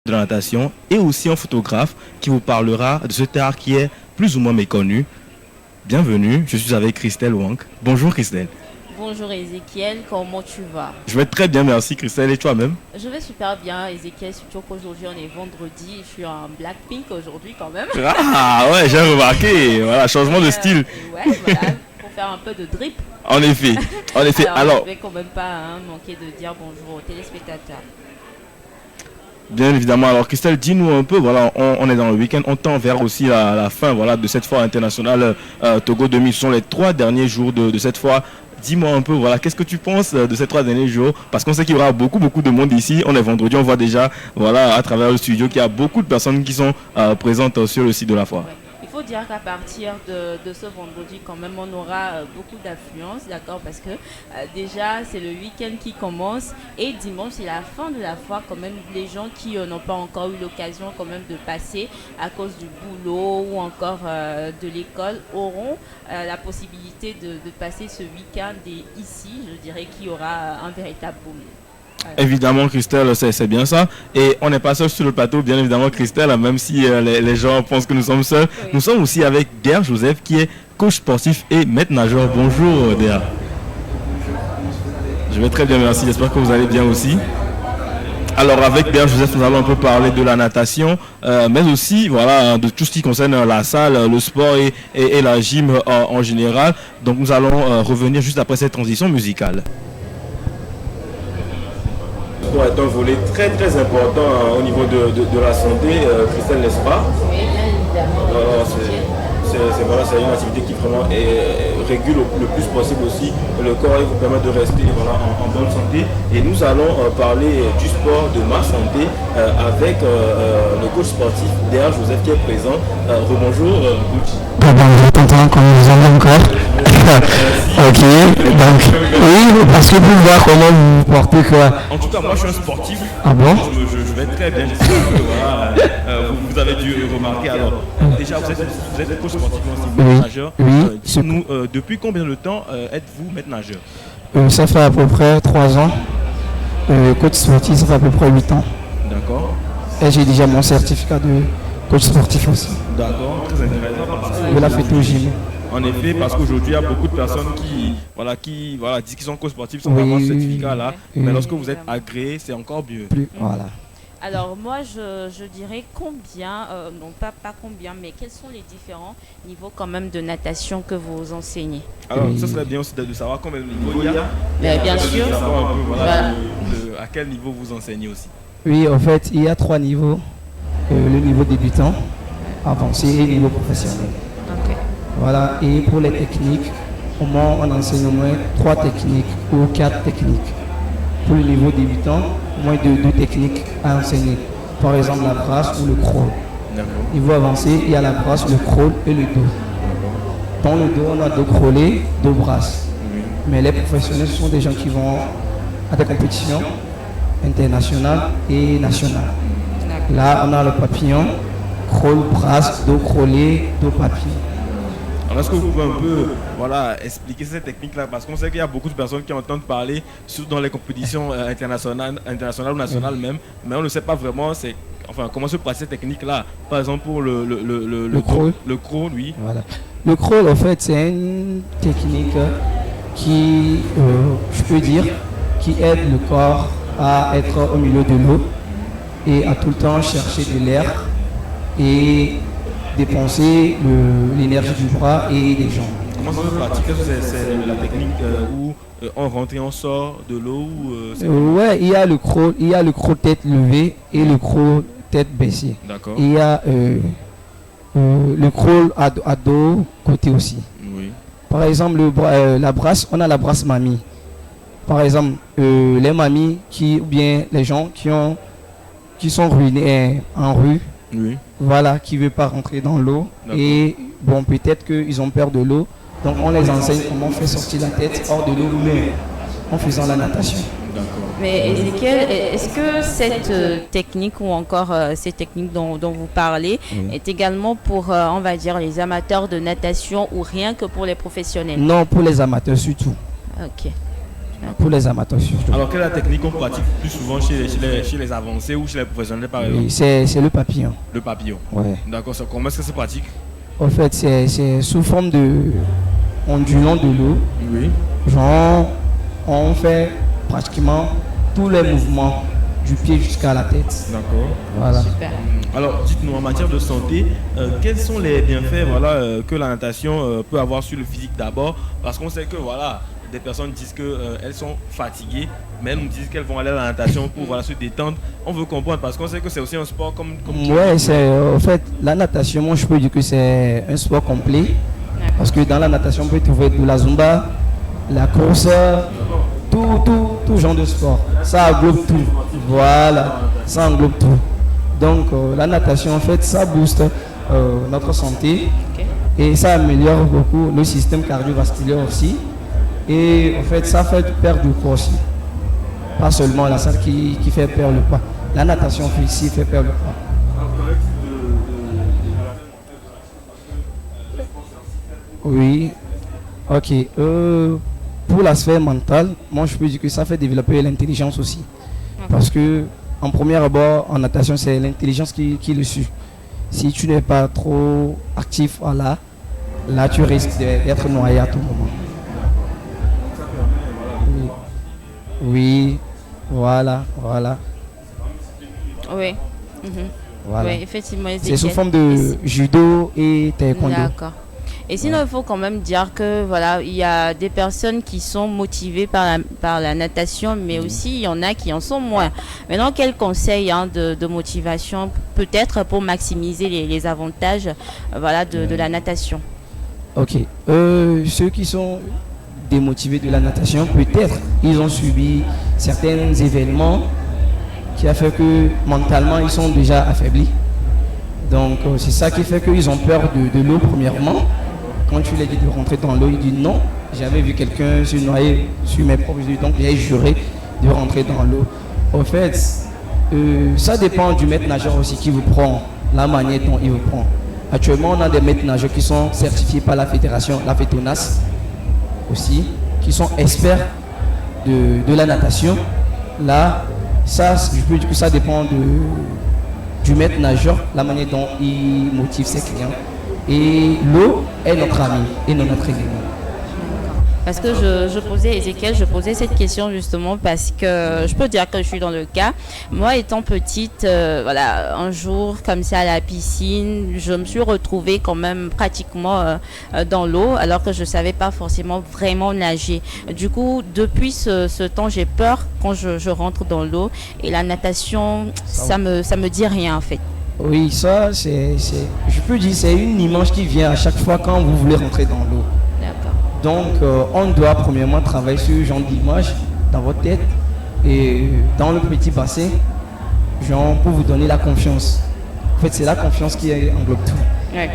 de la natation et aussi un photographe qui vous parlera de cet art qui est plus ou moins méconnu. Bienvenue, je suis avec Christelle Wang. Bonjour Christelle. Bonjour Ezekiel, comment tu vas? Je vais très bien, merci Christelle, et toi-même? Je vais super bien Ezekiel, surtout qu'aujourd'hui on est vendredi, je suis en Blackpink aujourd'hui quand même. Ah ouais, j'ai remarqué, voilà, changement de style. Ouais, voilà, pour faire un peu de drip. En effet, en effet. Alors, je vais quand même pas manquer de dire bonjour aux téléspectateurs. Bien évidemment, alors Christelle, dis-nous un peu, voilà, on est dans le week-end, on tend vers aussi la fin voilà, de cette foire internationale Togo 2000. Ce sont les 3 derniers jours de cette foire. Dis-moi un peu, voilà, qu'est-ce que tu penses de ces 3 derniers jours? Parce qu'on sait qu'il y aura beaucoup de monde ici. On est vendredi, on voit déjà, voilà, à travers le studio qu'il y a beaucoup de personnes qui sont présentes sur le site de la foire. Ouais. Il faut dire qu'à partir de ce vendredi, quand même, on aura beaucoup d'affluence, d'accord, parce que déjà, c'est le week-end qui commence et dimanche, c'est la fin de la foire. Quand même, les gens qui n'ont pas encore eu l'occasion quand même de passer à cause du boulot ou encore de l'école auront la possibilité de passer ce week-end et ici, je dirais qu'il y aura un véritable boom. Évidemment, Christelle, c'est bien ça. Et on n'est pas seul sur le plateau, bien évidemment, Christelle, même si les gens pensent que nous sommes seuls. Oui. Nous sommes aussi avec Der Joseph, qui est coach sportif et maître nageur. Bonjour, Der. Je vais très bien, merci. J'espère que vous allez bien aussi. Alors, avec Der Joseph, nous allons un peu parler de la natation, mais aussi voilà, de tout ce qui concerne la salle, le sport et la gym en général. Donc, nous allons revenir juste après cette transition musicale. Est un volet très important au niveau de la santé, Christelle, n'est-ce pas? Oui, bien évidemment. C'est une activité qui vraiment régule le plus possible aussi le corps et vous permet de rester voilà, en bonne santé. Et nous allons parler du sport, de ma santé, avec le coach sportif Der Joseph qui est présent. Rebonjour, coach. Bonjour, tonton, comment vous allez encore? Ok, donc, oui, parce que pour voir comment vous vous portez quoi. En tout cas, moi je suis un sportif. Ah bon? Je vais très bien, j'espère que voilà, vous avez dû remarquer. Alors, déjà, vous êtes coach sportif aussi, maître nageur. Oui. Dites-nous, depuis combien de temps êtes-vous maître nageur? Ça fait à peu près 3 ans. Coach sportif, ça fait à peu près 8 ans. D'accord. Et j'ai déjà mon certificat de coach sportif aussi. D'accord, très intéressant. Je l'ai fait au gym. En effet, parce qu'aujourd'hui, il y a beaucoup de personnes qui disent qu'ils sont coach sportifs sans avoir ce certificat-là. Mais lorsque vous êtes agréé, c'est encore mieux. Voilà. Alors moi, je dirais combien, non pas combien, mais quels sont les différents niveaux quand même de natation que vous enseignez? Alors ça serait bien aussi de savoir combien de niveaux il y a. Mais bien sûr. Savoir un peu, voilà. À quel niveau vous enseignez aussi. Oui, en fait, il y a 3 niveaux. Le niveau débutant, avancé et niveau professionnel. Okay. Voilà, et pour les techniques, au moins on enseigne au moins 3 techniques ou 4 techniques. Pour le niveau débutant, au moins 2 techniques à enseigner. Par exemple la brasse ou le crawl. Niveau avancé, il y a la brasse, le crawl et le dos. Dans le dos, on a 2 crawlés, 2 brasses. Mais les professionnels sont des gens qui vont à des compétitions internationales et nationales. Là, on a le papillon, crawl, brasse, dos crawlé, dos papillon. Alors, est-ce que vous pouvez un peu expliquer cette technique-là? Parce qu'on sait qu'il y a beaucoup de personnes qui entendent parler, surtout dans les compétitions internationales ou nationales même, mais on ne sait pas vraiment comment se passe cette technique-là. Par exemple, pour le crawl. Le crawl, oui. Voilà. Le crawl, en fait, c'est une technique qui, je peux dire, qui aide le corps à être au milieu de l'eau et à tout le temps chercher de l'air et dépenser l'énergie du bras et des jambes. Comment ça se pratique? C'est la technique où on rentre et on sort de l'eau ouais, il y a le crawl tête levée et le crawl tête baissée. D'accord. Il y a le crawl à dos côté aussi. Oui. Par exemple, la brasse, on a la brasse mamie. Par exemple, les mamies ou bien les gens qui sont ruinés en rue. Oui. Voilà, qui ne veut pas rentrer dans l'eau. Et bon, peut-être qu'ils ont peur de l'eau. Donc on les enseigne comment faire sortir la tête hors de l'eau, mais en faisant la natation. Mais Ezekiel, est-ce que cette technique ou encore ces techniques dont vous parlez est également pour, on va dire, les amateurs de natation ou rien que pour les professionnels? Non, pour les amateurs surtout. Ok. pour les amateurs surtout. Alors, quelle est la technique qu'on pratique plus souvent chez les avancés ou chez les professionnels, par exemple? Oui, c'est le papillon. Le papillon. Ouais. D'accord, comment est-ce que c'est pratique? En fait, c'est sous forme de ondulant de l'eau. Oui. Genre, on fait pratiquement tous les mouvements du pied jusqu'à la tête. D'accord. Voilà. Super. Alors, dites-nous, en matière de santé, quels sont les bienfaits que la natation peut avoir sur le physique d'abord? Parce qu'on sait que des personnes disent qu'elles sont fatiguées, mais elles nous disent qu'elles vont aller à la natation pour se détendre. On veut comprendre parce qu'on sait que c'est aussi un sport comme Ouais, en fait, la natation, moi je peux dire que c'est un sport complet. Parce que dans la natation, on peut trouver de la zumba, la course, tout genre de sport. Ça englobe tout. Voilà, ça englobe tout. Donc la natation, en fait, ça booste notre santé et ça améliore beaucoup le système cardiovasculaire aussi. Et en fait, ça fait perdre du poids aussi. Pas seulement la salle qui fait perdre le poids. La natation aussi fait perdre le poids. Oui, ok. Pour la sphère mentale, moi je peux dire que ça fait développer l'intelligence aussi. Parce que en premier abord, en natation, c'est l'intelligence qui le suit. Si tu n'es pas trop actif, là tu risques d'être noyé à tout moment. Oui, voilà. Oui. Voilà. Oui, effectivement. C'est sous forme de judo et taekwondo. D'accord. Et sinon, il faut quand même dire que il y a des personnes qui sont motivées par la natation, mais aussi il y en a qui en sont moins. Maintenant, quel conseil de motivation peut-être pour maximiser les avantages de la natation? Ok. Ceux qui sont démotivés de la natation, peut-être ils ont subi certains événements qui a fait que mentalement ils sont déjà affaiblis. Donc c'est ça qui fait qu'ils ont peur de l'eau premièrement. Quand tu lui dis de rentrer dans l'eau, il dit non. J'avais vu quelqu'un se noyer sur mes propres yeux, donc j'ai juré de rentrer dans l'eau. En fait, ça dépend du maître nageur aussi qui vous prend, la manière dont il vous prend. Actuellement, on a des maîtres nageurs qui sont certifiés par la fédération, la FETONAS aussi, qui sont experts de la natation. Là, ça, je peux dire que ça dépend du maître nageur, la manière dont il motive ses clients. Et l'eau est notre ami et non notre ennemi. Parce que je posais cette question justement parce que je peux dire que je suis dans le cas. Moi, étant petite, un jour, comme ça, à la piscine, je me suis retrouvée quand même pratiquement dans l'eau, alors que je ne savais pas forcément vraiment nager. Du coup, depuis ce temps, j'ai peur quand je rentre dans l'eau. Et la natation, ça me dit rien, en fait. Oui, ça, je peux dire, c'est une image qui vient à chaque fois quand vous voulez rentrer dans l'eau. D'accord. Donc, on doit premièrement travailler sur ce genre d'image dans votre tête et dans le petit bassin, genre pour vous donner la confiance. En fait, c'est la confiance qui englobe tout. Ouais.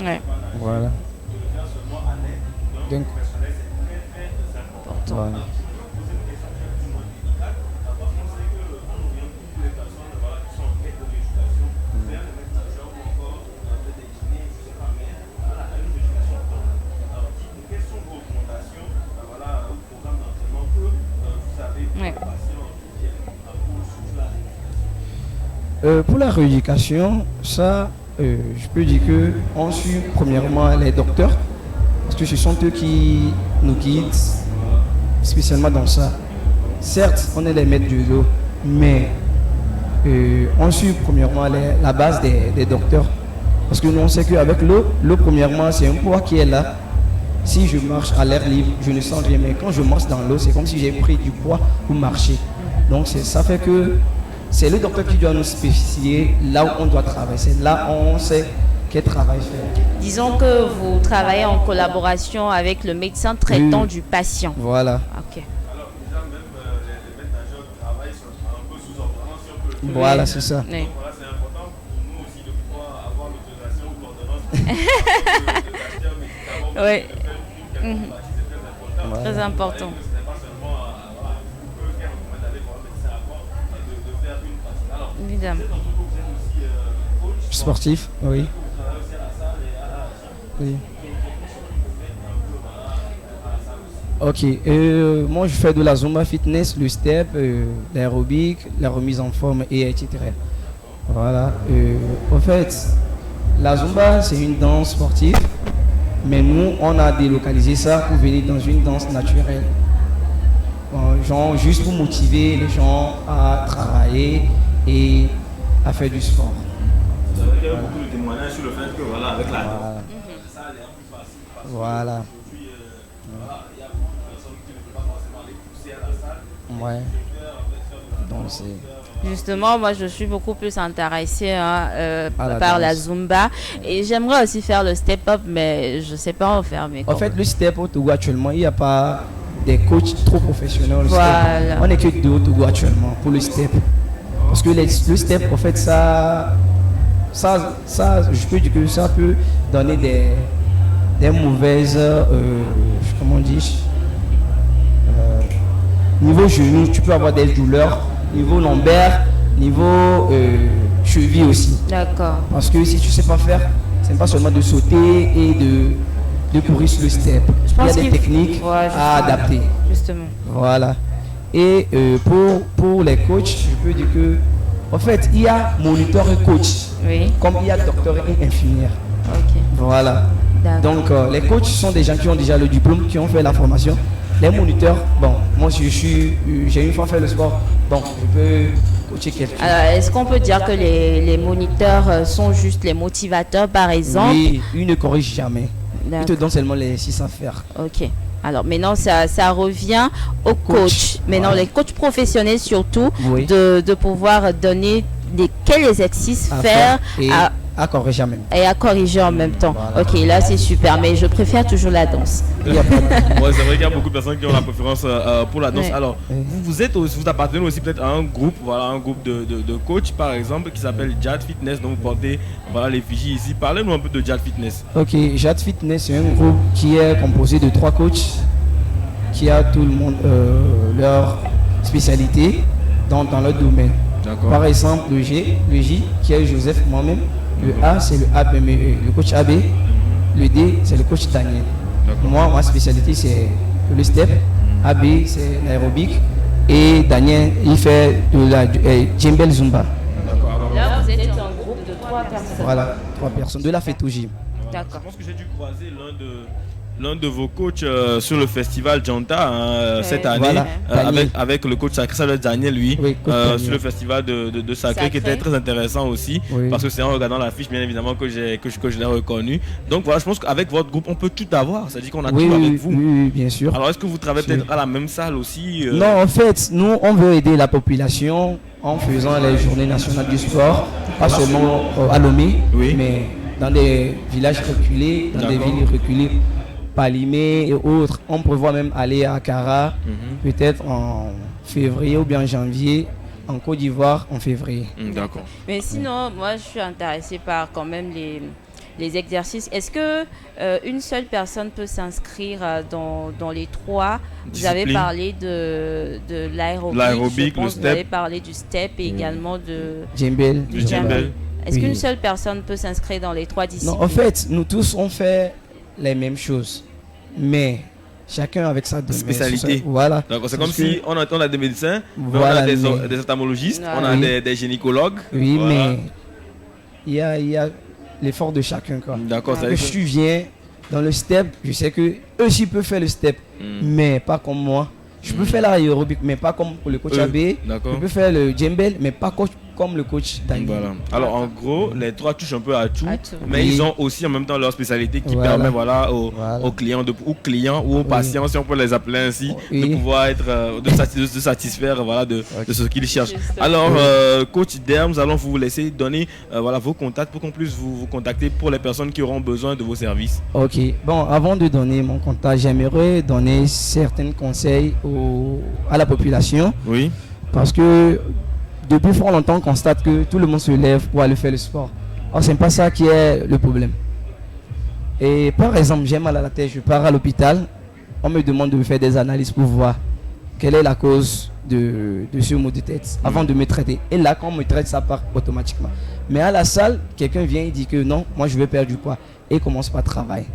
Ouais. Voilà. Donc, voilà. Pour la rééducation, ça, je peux dire que on suit premièrement les docteurs, parce que ce sont eux qui nous guident spécialement dans ça. Certes, on est les maîtres de l'eau, mais on suit premièrement la base des docteurs, parce que nous on sait qu'avec l'eau, premièrement, c'est un poids qui est là. Si je marche à l'air libre, je ne sens rien, mais quand je marche dans l'eau, c'est comme si j'ai pris du poids pour marcher. Donc ça fait que c'est le docteur qui doit nous spécifier là où on doit travailler. C'est là où on sait quel travail faire. Disons que vous travaillez en collaboration avec le médecin traitant du patient. Voilà. Ok. Alors déjà même les maîtres nageurs travaillent un peu sous ordonnance si on peut. Voilà, c'est ça. Oui. Voilà, c'est important pour nous aussi de pouvoir avoir l'autorisation ou l'ordonnance d'acheter un médicament. Oui. C'est très important. Voilà. Très important. Ce n'est pas seulement d'aller voir le médecin avant de faire une pratique. Alors, Évidemment. vous êtes aussi coach. Sportif, oui. Vous Oui. Ok, moi je fais de la Zumba fitness, le step, l'aérobic, la remise en forme et etc. Voilà. En fait, la Zumba c'est une danse sportive, mais nous on a délocalisé ça pour venir dans une danse naturelle. Genre juste pour motiver les gens à travailler et à faire du sport. Il y a beaucoup de témoignages sur le fait que voilà, avec la danse, ça a l'air plus facile parce que voilà. aujourd'hui, voilà, il y a beaucoup de personnes qui ne peuvent pas forcément aller pousser à la salle. Ouais. Donc c'est... Justement, moi je suis beaucoup plus intéressée la par la danse. Zumba et j'aimerais aussi faire le step-up, mais je ne sais pas en faire. En fait, le step au Togo actuellement, il n'y a pas des coachs trop professionnels. Au step. Voilà. On n'est que deux au Togo actuellement pour le step. Parce que le step, en fait, ça, je peux dire que ça peut donner des mauvaises, comment on dit, niveau genou, tu peux avoir des douleurs, niveau lombaire, niveau cheville aussi. D'accord. Parce que si tu sais pas faire, c'est pas seulement de sauter et de courir sur le step. Il y a des techniques à adapter. Justement. Voilà. Et pour les coachs, je peux dire que, en fait, il y a moniteur et coach, Oui. comme il y a docteur et infirmière. Ok. Voilà. D'accord. Donc, les coachs sont des gens qui ont déjà le diplôme, qui ont fait la formation. Les moniteurs, bon, moi j'ai une fois fait le sport, donc je peux coacher quelqu'un. Alors, est-ce qu'on peut dire que les moniteurs sont juste les motivateurs, par exemple? Oui, ils ne corrigent jamais. Ils te D'accord. donnent seulement les 600 à faire. Ok. Alors maintenant, ça revient au coach. Maintenant, Voilà. les coachs professionnels surtout, Oui. de pouvoir donner quels exercices À faire et à corriger même. et à corriger en même temps. Voilà. Ok, là c'est super, mais je préfère toujours la danse. Il y a pas de- Ouais, c'est vrai qu'il y a beaucoup de personnes qui ont la préférence pour la danse. Ouais. Alors, vous appartenez aussi peut-être à un groupe, voilà, un groupe de coachs par exemple qui s'appelle Jad Fitness, dont vous portez voilà, l'effigie ici. Parlez-nous un peu de Jad Fitness. Ok, Jad Fitness, c'est un groupe qui est composé de 3 coachs qui a tout le monde leur spécialité dans leur domaine. D'accord. Par exemple, le J qui est Joseph, moi-même. Le A, c'est le coach AB. Le D, c'est le coach Daniel. D'accord. Moi, ma spécialité, c'est le step. AB, c'est l'aérobic. Et Daniel, il fait de la djembel Zumba. D'accord. Alors, Là, vous êtes un groupe de 3 personnes. Voilà, 3 personnes. De la Feto Gym. voilà. D'accord. Je pense que j'ai dû croiser l'un de vos coachs sur le festival Janta cette année, Voilà, Daniel. avec le coach sacré, ça doit être Daniel, lui, Oui, coach Daniel. sur le festival de Sacré, Sacré. qui était très intéressant aussi, Oui. parce que c'est en regardant l'affiche, bien évidemment, que je l'ai reconnu. Donc voilà, je pense qu'avec votre groupe, on peut tout avoir, c'est-à-dire qu'on a Oui, tout avec oui, vous. oui, oui, bien sûr. Alors, est-ce que vous travaillez Oui. peut-être à la même salle aussi Non, en fait, nous, on veut aider la population en faisant les journées nationales du sport, pas seulement à Lomé, Oui. mais dans des villages reculés, dans des D'accord. villes reculées, Palimé et autres. On prévoit même aller à Akara, peut-être en février ou bien en janvier, en Côte d'Ivoire en février. D'accord. Mais sinon, moi, je suis intéressée par quand même les exercices. Est-ce que une seule personne peut s'inscrire dans les 3? Vous avez Discipline. parlé de l'aérobic, L'aérobic, je pense, le vous avez step. parlé du step et également de... Djembel. Le Zumba. djembel. Est-ce Oui. qu'une seule personne peut s'inscrire dans les 3 disciplines? Non, en fait, nous tous, on fait les mêmes choses, mais chacun avec sa domaine. Spécialité. Voilà. D'accord, c'est comme Parce que- si on a des médecins, Voilà, on a mais- des ophtalmologistes, Ah, on a oui. des gynécologues. Oui, Voilà. mais il y a l'effort de chacun, quoi. D'accord, ça Que je viens dans le step, je sais que eux aussi peuvent faire le step, mais pas comme moi. Je peux faire l'aérobic, mais pas comme le coach Eux, Mm. AB. d'accord. Je peux faire le djembel, mais pas comme le coach Daniel. Voilà. Alors en gros, les 3 touchent un peu à tout, À tout. mais Oui. ils ont aussi en même temps leur spécialité qui Voilà. permet voilà, aux Voilà. clients ou aux patients, si on peut les appeler ainsi, de Oui. pouvoir être de satisfaire voilà, de ce qu'ils cherchent. Justement. Alors coach Der, nous allons vous laisser donner voilà, vos contacts pour qu'on puisse vous contacter pour les personnes qui auront besoin de vos services. Ok, bon, avant de donner mon contact, j'aimerais donner certains conseils à la population, Oui. parce que depuis fort longtemps, on constate que tout le monde se lève pour aller faire le sport. Or, c'est pas ça qui est le problème. Et par exemple, j'ai mal à la tête, je pars à l'hôpital, on me demande de me faire des analyses pour voir quelle est la cause de ce maux de tête avant de me traiter. Et là, quand on me traite, ça part automatiquement. Mais à la salle, quelqu'un vient et dit que non, moi je veux perdre du poids. Et commence par travailler.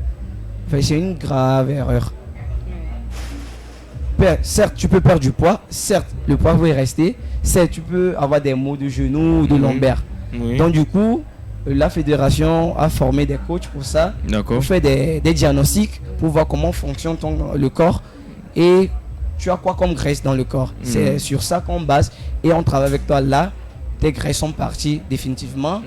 Enfin, c'est une grave erreur. Certes, tu peux perdre du poids. Certes, le poids va y rester. Certes, tu peux avoir des maux de genoux ou de lombaires. Oui. Donc du coup, la fédération a formé des coachs pour ça. D'accord. On fait des diagnostics pour voir comment fonctionne le corps et tu as quoi comme graisse dans le corps. C'est sur ça qu'on base et on travaille avec toi là. Tes graisses sont parties définitivement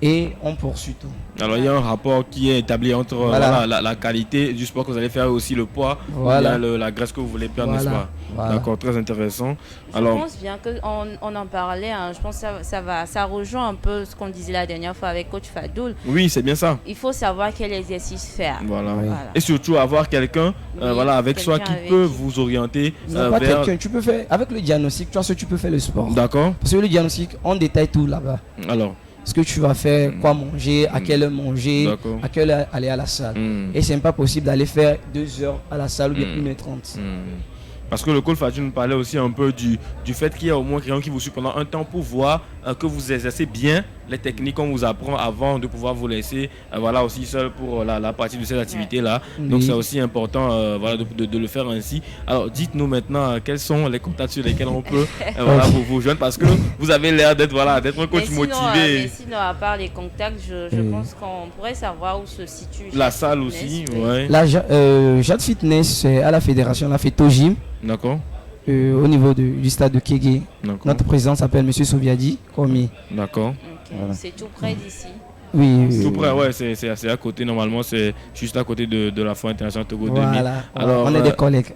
et on poursuit tout. Alors il y a un rapport qui est établi entre Voilà. la qualité du sport que vous allez faire et aussi le poids, Voilà. ou bien la graisse que vous voulez perdre, n'est-ce pas? Voilà. D'accord, très intéressant. Je pense bien qu'on on en parlait, hein. Je pense que ça rejoint un peu ce qu'on disait la dernière fois avec coach Fadoul. Oui, c'est bien ça. Il faut savoir quel exercice faire. Voilà. Oui. Et surtout avoir quelqu'un Oui, avec soi qui quelqu'un peut avec qui- vous orienter Non, pas vers... quelqu'un, tu peux faire avec le diagnostic, tu vois ce que tu peux faire le sport. D'accord. Parce que le diagnostic, on détaille tout là-bas. Alors, Ce que tu vas faire, quoi manger, à quelle heure manger, D'accord. à quelle heure aller à la salle. hmm. Et c'est pas possible d'aller faire 2 heures à la salle ou bien 1h30. Parce que le coach Fadjou nous parlait aussi un peu du fait qu'il y a au moins quelqu'un qui vous suit pendant un temps pour voir que vous exercez bien les techniques qu'on vous apprend avant de pouvoir vous laisser aussi seul pour la partie de cette activité-là. Donc Oui. c'est aussi important de le faire ainsi. Alors dites-nous maintenant quels sont les contacts sur lesquels on peut vous joindre parce que vous avez l'air d'être un coach Mais motivé. sinon, à part les contacts, je pense qu'on pourrait savoir où se situe La Jade salle Fitness, aussi, oui. ouais. La Jade Fitness, c'est à la fédération, on a fait Tojim D'accord. au niveau du stade de Kégué. D'accord. Notre président s'appelle M. Soviadi Komi. D'accord. Ok. Voilà. C'est tout près d'ici. Oui, Tout près, ouais, c'est assez à côté. Normalement, c'est juste à côté de la Foire internationale Togo 2000. Voilà. Alors, On est des collègues.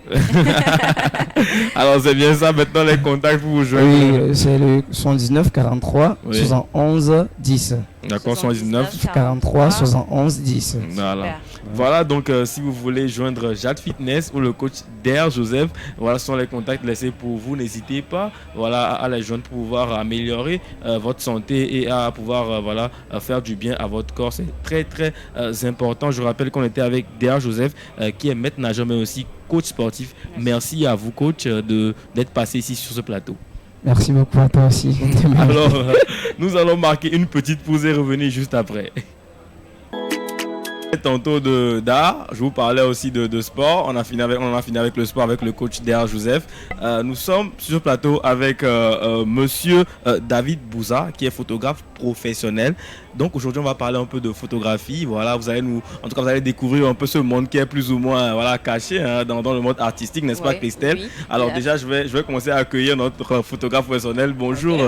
Alors, c'est bien ça. Maintenant, les contacts pour vous joindre. Oui, c'est le 79 43 Oui. 71 10. D'accord, 119. 43 71 10. Voilà. Super. Voilà, donc si vous voulez joindre Jade Fitness ou le coach Der Joseph, voilà ce sont les contacts laissés pour vous. N'hésitez pas à les joindre pour pouvoir améliorer votre santé et à pouvoir faire du bien à votre corps. C'est très très important. Je rappelle qu'on était avec Der Joseph qui est maître nageur mais aussi coach sportif. Merci à vous coach d'être passé ici sur ce plateau. Merci beaucoup à toi aussi. Alors, nous allons marquer une petite pause et revenir juste après. Tantôt d'art, je vous parlais aussi de sport. On a fini avec le sport avec le coach Der Joseph. Nous sommes sur le plateau avec monsieur David Bouza qui est photographe professionnel. Donc aujourd'hui on va parler un peu de photographie. Voilà, vous allez découvrir un peu ce monde qui est plus ou moins caché dans le monde artistique, n'est-ce pas Oui, Christelle? oui. Alors Là. déjà je vais commencer à accueillir notre photographe professionnel. Bonjour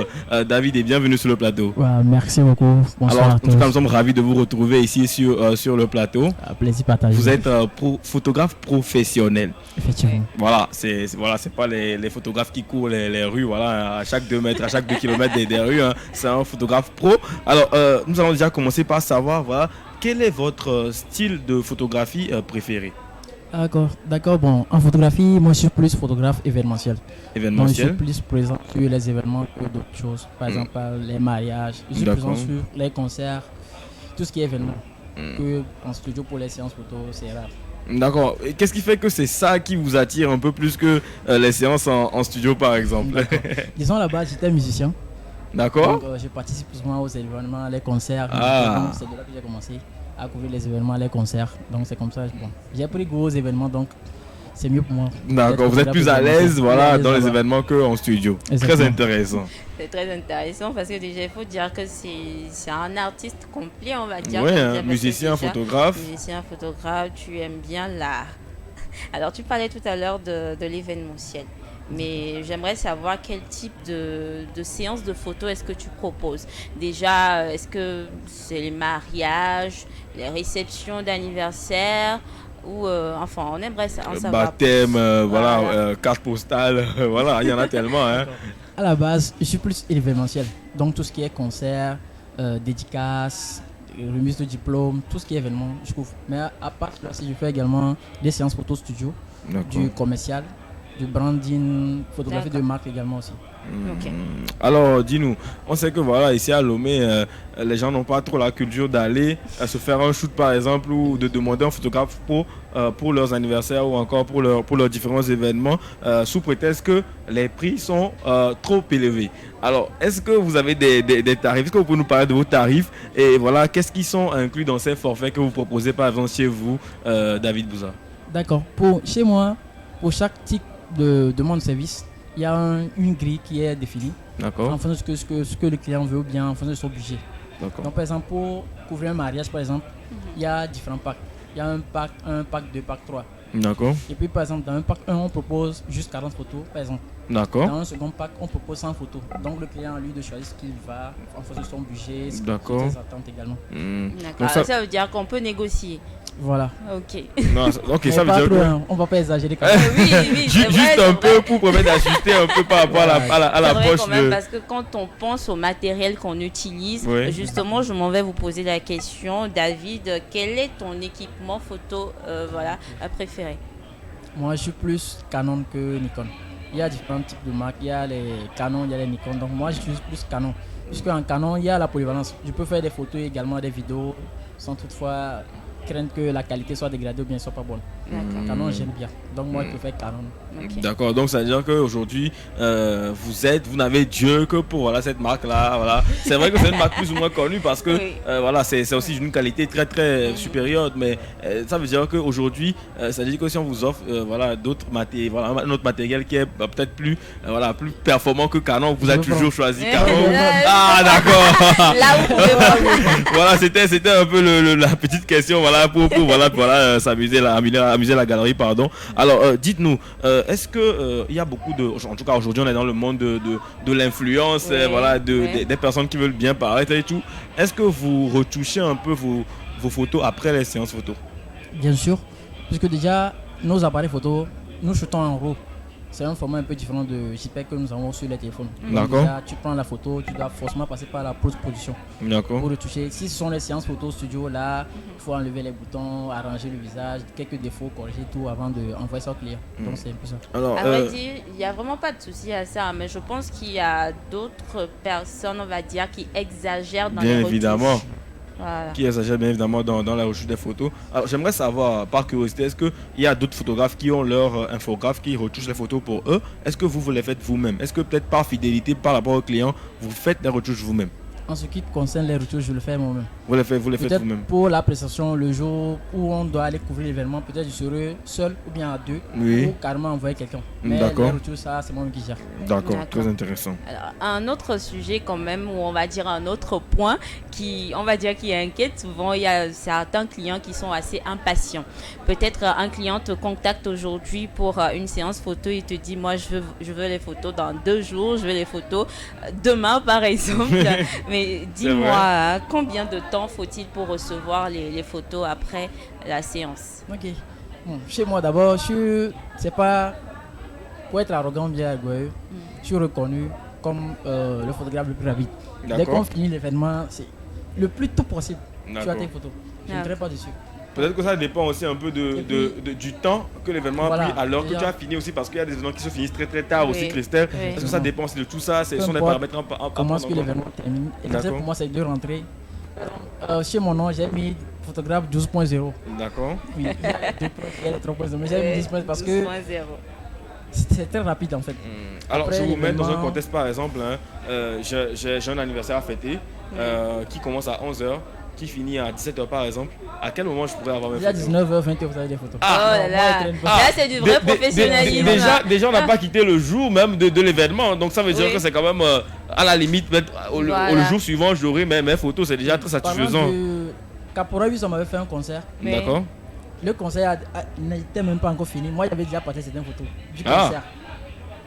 David et bienvenue sur le plateau. Ouais, merci beaucoup. Bonsoir Alors, à en tout tous. cas, nous sommes ravis de vous retrouver ici sur le plateau. Plaisir partagé. Vous êtes photographe professionnel. Effectivement. Voilà, c'est pas les photographes qui courent les rues, à chaque 2 mètres, à chaque 2 kilomètres des rues. C'est un photographe pro. Alors, nous allons déjà commencer par savoir, quel est votre style de photographie préféré? D'accord. Bon, en photographie, moi je suis plus photographe événementiel. Donc je suis Événementiel. plus présent sur les événements que d'autres choses. Par exemple, les mariages. Je suis D'accord. présent sur les concerts, tout ce qui est événement. Que en studio pour les séances photo, c'est rare. D'accord. Et qu'est-ce qui fait que c'est ça qui vous attire un peu plus que les séances en studio, par exemple? Disons à la base, j'étais musicien. D'accord. Donc je participe souvent aux événements, les concerts. Ah. Donc, c'est de là que j'ai commencé à couvrir les événements, les concerts. Donc c'est comme ça. Bon, j'ai pris gros événements, donc c'est mieux pour moi. D'accord, vous êtes plus à l'aise dans les événements qu'en studio. Exactement. Très intéressant. C'est très intéressant parce que déjà il faut dire que c'est un artiste complet, on va dire. Oui, comme ça, parce que musicien, déjà, photographe. Musicien, photographe, tu aimes bien l'art. Alors tu parlais tout à l'heure de l'événementiel. Mais j'aimerais savoir quel type de séance de photos est-ce que tu proposes. Déjà, est-ce que c'est les mariages, les réceptions d'anniversaire ou on aimerait en savoir Baptême, plus. Voilà. carte postale, il y en a tellement. À la base, je suis plus événementiel. Donc tout ce qui est concert, dédicaces, remise de diplôme, tout ce qui est événement, je couvre. Mais à part cela, je fais également des séances photo studio, du commercial du branding, photographie de D'accord. marque également aussi. Ok. Alors, dis-nous, on sait que voilà, ici à Lomé, les gens n'ont pas trop la culture d'aller se faire un shoot par exemple ou de demander un photographe pour leurs anniversaires ou encore pour leurs différents événements sous prétexte que les prix sont trop élevés. Alors, est-ce que vous avez des tarifs? Est-ce que vous pouvez nous parler de vos tarifs? Et voilà, qu'est-ce qui sont inclus dans ces forfaits que vous proposez par exemple chez vous, David Bouza? D'accord. Chez moi, pour chaque type de demande de service, il y a une grille qui est définie D'accord, en fonction de ce que le client veut ou bien en fonction de son budget. d'accord. Donc, par exemple, pour couvrir un mariage, par exemple, il y a différents packs. Il y a un pack 1, pack 2, pack 3. D'accord, Et puis, par exemple, dans un pack 1, on propose juste 40 photos, par exemple. d'accord, Dans un second pack, on propose 100 photos. Donc, le client, lui, de choisir ce qu'il va en fonction de son budget, D'accord. ses attentes également. D'accord. Donc ça- Ça veut dire qu'on peut négocier. Voilà. Ok. Non, ok, Mais ça veut pas dire trop, que... hein. On va pas exagérer quand même. Oui, oui, c'est Juste vrai, un c'est peu vrai. pour permettre d'ajuster un peu par rapport à la C'est vrai poche quand même, de... parce que quand on pense au matériel qu'on utilise, Oui. justement, je m'en vais vous poser la question, David, quel est ton équipement photo préféré? Moi, je suis plus Canon que Nikon. Il y a différents types de marques. Il y a les Canon, il y a les Nikon. Donc, moi, j'utilise plus Canon. Puisque en Canon, il y a la polyvalence. Je peux faire des photos et également des vidéos sans toutefois craindre que la qualité soit dégradée ou bien soit pas bonne. D'accord. Canon, j'aime bien. Donc, moi, je préfère Canon. Ok. D'accord, donc ça veut dire qu'aujourd'hui, vous n'avez Dieu que pour voilà, cette marque-là. Voilà. C'est vrai que c'est une marque plus ou moins connue parce que Oui. voilà, c'est aussi d'une qualité très très supérieure. Mais ça veut dire qu'aujourd'hui, ça veut dire que si on vous offre voilà, d'autres matériels, voilà, un autre matériel qui est peut-être plus, voilà, plus performant que Canon, vous avez Je toujours prends. choisi Eh, Canon. voilà. Ah d'accord. Là, vous pouvez voir. Voilà, c'était un peu la petite question voilà, pour s'amuser, amuser la galerie. Pardon. Alors, dites-nous, est-ce que il y a beaucoup de... En tout cas, aujourd'hui, on est dans le monde de l'influence, Oui, voilà, oui. des personnes qui veulent bien paraître et tout. Est-ce que vous retouchez un peu vos photos après les séances photos? Bien sûr. Puisque déjà, nos appareils photo, nous shootons en RAW. C'est un format un peu différent de JPEG que nous avons sur les téléphones. Donc D'accord. déjà, tu prends la photo, tu dois forcément passer par la post-production D'accord. pour retoucher. Si ce sont les séances photo studio, là, il faut enlever les boutons, arranger le visage, quelques défauts, corriger tout avant d'envoyer ça au client. Donc c'est un peu ça. Alors, À vrai dire, il n'y a vraiment pas de souci à ça, mais je pense qu'il y a d'autres personnes, on va dire, qui exagèrent dans les bien retouches. évidemment, Voilà. qui exagère bien évidemment dans la retouche des photos. Alors, j'aimerais savoir, par curiosité, est-ce qu'il y a d'autres photographes qui ont leur infographe qui retouchent les photos pour eux? Est-ce que vous les faites vous-même? Est-ce que peut-être par fidélité, par rapport au client, vous faites les retouches vous-même? En ce qui concerne les retouches, je le fais moi-même. Vous les faites Peut-être vous-même? pour la prestation, le jour où on doit aller couvrir l'événement, peut-être je serai seul ou bien à deux, Oui. ou carrément envoyer quelqu'un. Mais D'accord. les retouches, ça, c'est moi qui gère. D'accord, D'accord. très intéressant. Alors, un autre sujet quand même, ou on va dire un autre point qui, on va dire, qui inquiète souvent, il y a certains clients qui sont assez impatients. Peut-être un client te contacte aujourd'hui pour une séance photo, il te dit, moi je veux les photos dans 2 jours, je veux les photos demain par exemple. Mais dis-moi, combien de temps faut-il pour recevoir les photos après la séance? Ok. Bon, chez moi d'abord, c'est pas pour être arrogant bien orgueilleux, je suis reconnu comme le photographe le plus rapide. Dès qu'on D'accord. finit l'événement, c'est le plus tôt possible. Tu as D'accord. tes photos. Je ne D'accord. traite pas dessus. Peut-être que ça dépend aussi un peu Et puis- du temps que l'événement Voilà, a pris, alors que déjà. tu as fini aussi, parce qu'il y a des événements qui se finissent très très tard aussi, Oui. Christelle. Oui. Est-ce que ça dépend aussi de tout ça? Ce Peu sont des importe paramètres à Comment est-ce que prendre en compte. l'événement termine? Et D'accord. pour moi, c'est de rentrer. Chez mon nom, j'ai mis photographe 12.0. D'accord. Oui, il y a 2.0, il y a les 3.0, mais j'ai mis 12.0 parce que 12.0. c'est très rapide en fait. Alors, Après, je vous mets dans un l'événement- contexte, par exemple, hein, j'ai un anniversaire à fêter qui commence à 11h, qui finit à 17h par exemple. À quel moment je pourrais avoir mes Il y a photos? 19h, 20h, vous avez des photos. Oh là Non, moi, là, je traîne pas. là c'est du vrai professionnalisme. Déjà, on n'a pas quitté le jour même de l'événement, donc ça veut dire Oui. que c'est quand même à la limite, peut-être, Voilà. le jour suivant, j'aurai mes photos, c'est déjà très satisfaisant. Parlant de Capora 8, on m'avait fait un concert. Oui. D'accord. Le concert n'était même pas encore fini. Moi, j'avais déjà partagé certaines photos du Ah. concert.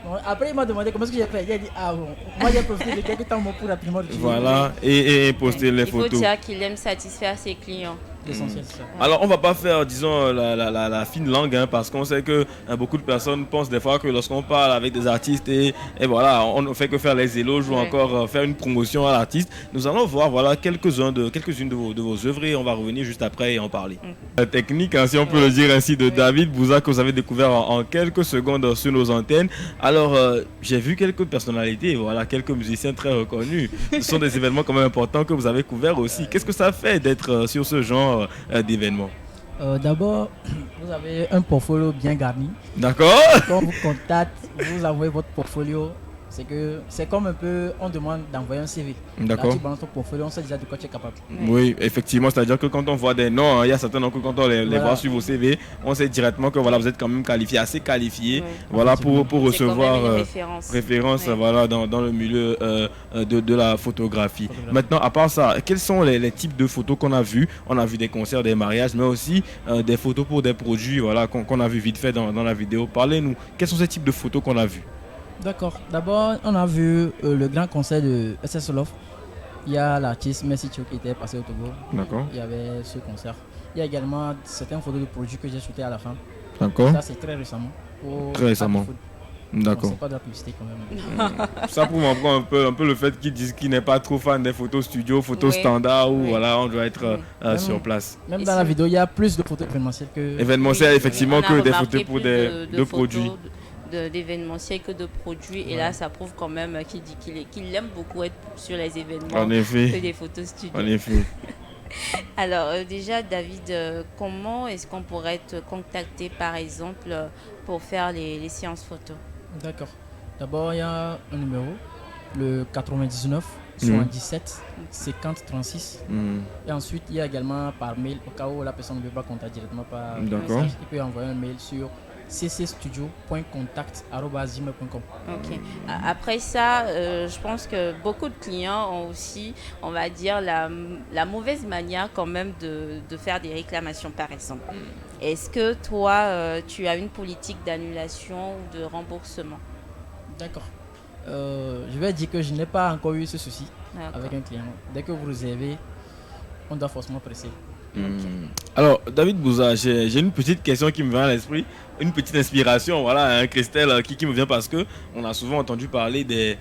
Bon, après, il m'a demandé comment est-ce que j'ai fait. Il a dit, ah bon, moi j'ai profité de quelques temps pour rapidement retrouver. Voilà, et poster les Il faut photos. dire qu'il aime satisfaire ses clients. L'essentiel, c'est ça. Alors, on va pas faire, disons, la fine langue, hein, parce qu'on sait que beaucoup de personnes pensent des fois que lorsqu'on parle avec des artistes et voilà, on ne fait que faire les éloges ou encore faire une promotion à l'artiste. Nous allons voir, voilà, quelques-unes de vos œuvres et on va revenir juste après et en parler. La technique, hein, si on peut le dire ainsi, de David Bouza que vous avez découvert en quelques secondes sur nos antennes. Alors, j'ai vu quelques personnalités, voilà, quelques musiciens très reconnus. Ce sont des événements quand même importants que vous avez couverts aussi. Qu'est-ce que ça fait d'être sur ce genre d'événements? D'abord, vous avez un portfolio bien garni. D'accord. Quand on vous contacte, vous envoyez votre portfolio. C'est comme un peu, on demande d'envoyer un CV. D'accord. Là, tu balances ton portfolio, on sait déjà de quoi tu es capable. Oui, effectivement, c'est-à-dire que quand on voit des noms, il y a certains noms que quand on les Voilà. voit sur vos CV, on sait directement que voilà, vous êtes quand même qualifié, assez qualifié, Oui. voilà, pour C'est quand recevoir même une référence. Ouais. voilà, dans le milieu de la photographie. Maintenant, à part ça, quels sont les types de photos qu'on a vus? On a vu des concerts, des mariages, mais aussi des photos pour des produits, voilà, qu'on a vu vite fait dans la vidéo. Parlez-nous, quels sont ces types de photos qu'on a vus? D'accord. D'abord, on a vu le grand concert de SS Love. Il y a l'artiste Messi Cho qui était passé au Togo. D'accord. Il y avait ce concert. Il y a également certaines photos de produits que j'ai shootées à la fin. D'accord. Ça, c'est très récemment. Très récemment. D'accord. C'est pas de la publicité quand même. Ça prouve un peu le fait qu'ils disent qu'ils n'est pas trop fan des photos studio, photos standards où voilà, on doit être sur place. Même dans la vidéo, il y a plus de photos événementielles que... Événementielles, effectivement, On a que des remarqué photos pour plus des produits. D'événementiel que de produits et là ça prouve quand même qu'il dit qu'il aime beaucoup être sur les événements En effet. que des photos studio. En effet. Alors déjà David, comment est-ce qu'on pourrait te contacter par exemple pour faire les séances photos? D'accord. D'abord il y a un numéro, le 99 77 50 36 et ensuite il y a également par mail au cas où la personne ne veut pas contacter directement par message, il peut envoyer un mail sur ccstudio.contact@gmail.com. Ok. Après ça, je pense que beaucoup de clients ont aussi, on va dire, la mauvaise manière quand même de faire des réclamations, par exemple. Est-ce que toi, tu as une politique d'annulation ou de remboursement? D'accord. Je vais dire que je n'ai pas encore eu ce souci avec un client. Dès que vous réservez, on doit forcément presser. Alors, David Bouza, j'ai une petite question qui me vient à l'esprit, une petite inspiration, voilà, hein, Christelle, qui me vient parce que on a souvent entendu parler des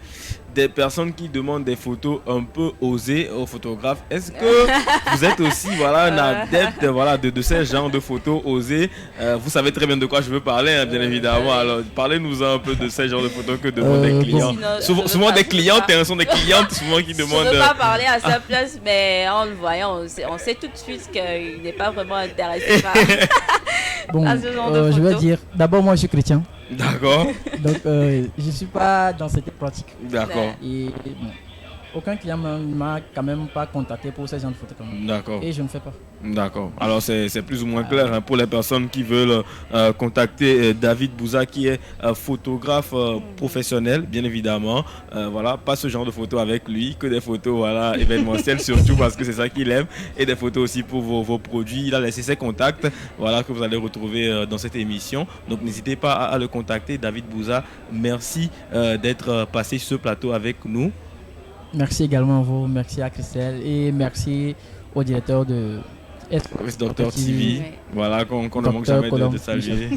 personnes qui demandent des photos un peu osées aux photographes. Est-ce que vous êtes aussi, voilà, un adepte, voilà, de ces genres de photos osées? Vous savez très bien de quoi je veux parler, hein, bien évidemment. Alors, parlez-nous un peu de ces genres de photos que demandent des clients. Souvent des clientes, sont des clientes souvent qui demandent. Je ne veux pas parler à sa place, mais en le voyant, on sait tout de suite qu'il n'est pas vraiment intéressé par bon, ce genre de photos. Je vais dire, d'abord moi je suis chrétien. D'accord. Donc je ne suis pas dans cette pratique. D'accord. Et bon, aucun client ne m'a quand même pas contacté pour ces genre de photos quand même. D'accord. Et je ne fais pas. D'accord. Alors c'est plus ou moins clair hein, pour les personnes qui veulent contacter David Bouza qui est photographe professionnel, bien évidemment. Voilà, pas ce genre de photos avec lui, que des photos voilà, événementielles surtout parce que c'est ça qu'il aime et des photos aussi pour vos produits. Il a laissé ses contacts voilà, que vous allez retrouver dans cette émission. Donc n'hésitez pas à le contacter. David Bouza, merci d'être passé sur ce plateau avec nous. Merci également à vous, merci à Christelle et merci au directeur de Docteur TV, voilà, qu'on ne manque jamais de saluer.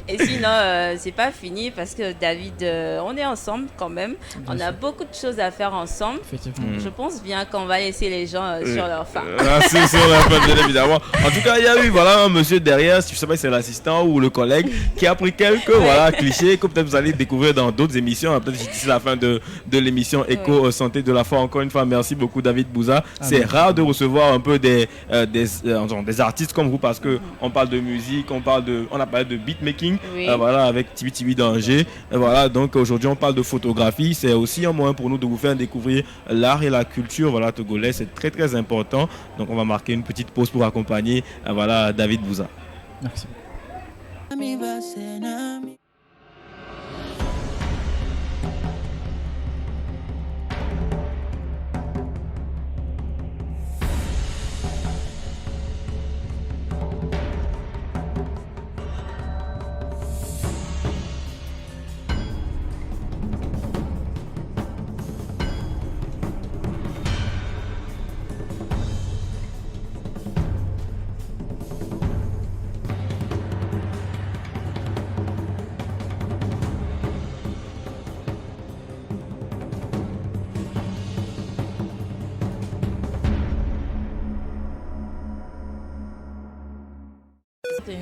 Et sinon, c'est pas fini parce que David, on est ensemble quand même. On a beaucoup de choses à faire ensemble. Je pense bien qu'on va laisser les gens sur leur faim. Sur leur faim, bien évidemment. En tout cas, il y a eu voilà, un monsieur derrière, je ne sais pas si c'est l'assistant ou le collègue, qui a pris quelques voilà, clichés que peut-être vous allez découvrir dans d'autres émissions. Peut-être d'ici la fin de l'émission Éco Santé de la foi. Encore une fois, merci beaucoup David Bouza. C'est rare de recevoir un peu des artistes comme vous parce que on parle de musique, on a parlé de beatmaking, voilà, avec Tibi Tibi d'Angers. Voilà, donc aujourd'hui on parle de photographie. C'est aussi un moyen pour nous de vous faire découvrir l'art et la culture voilà, togolais. C'est très très important. Donc on va marquer une petite pause pour accompagner voilà, David Bouza. Merci.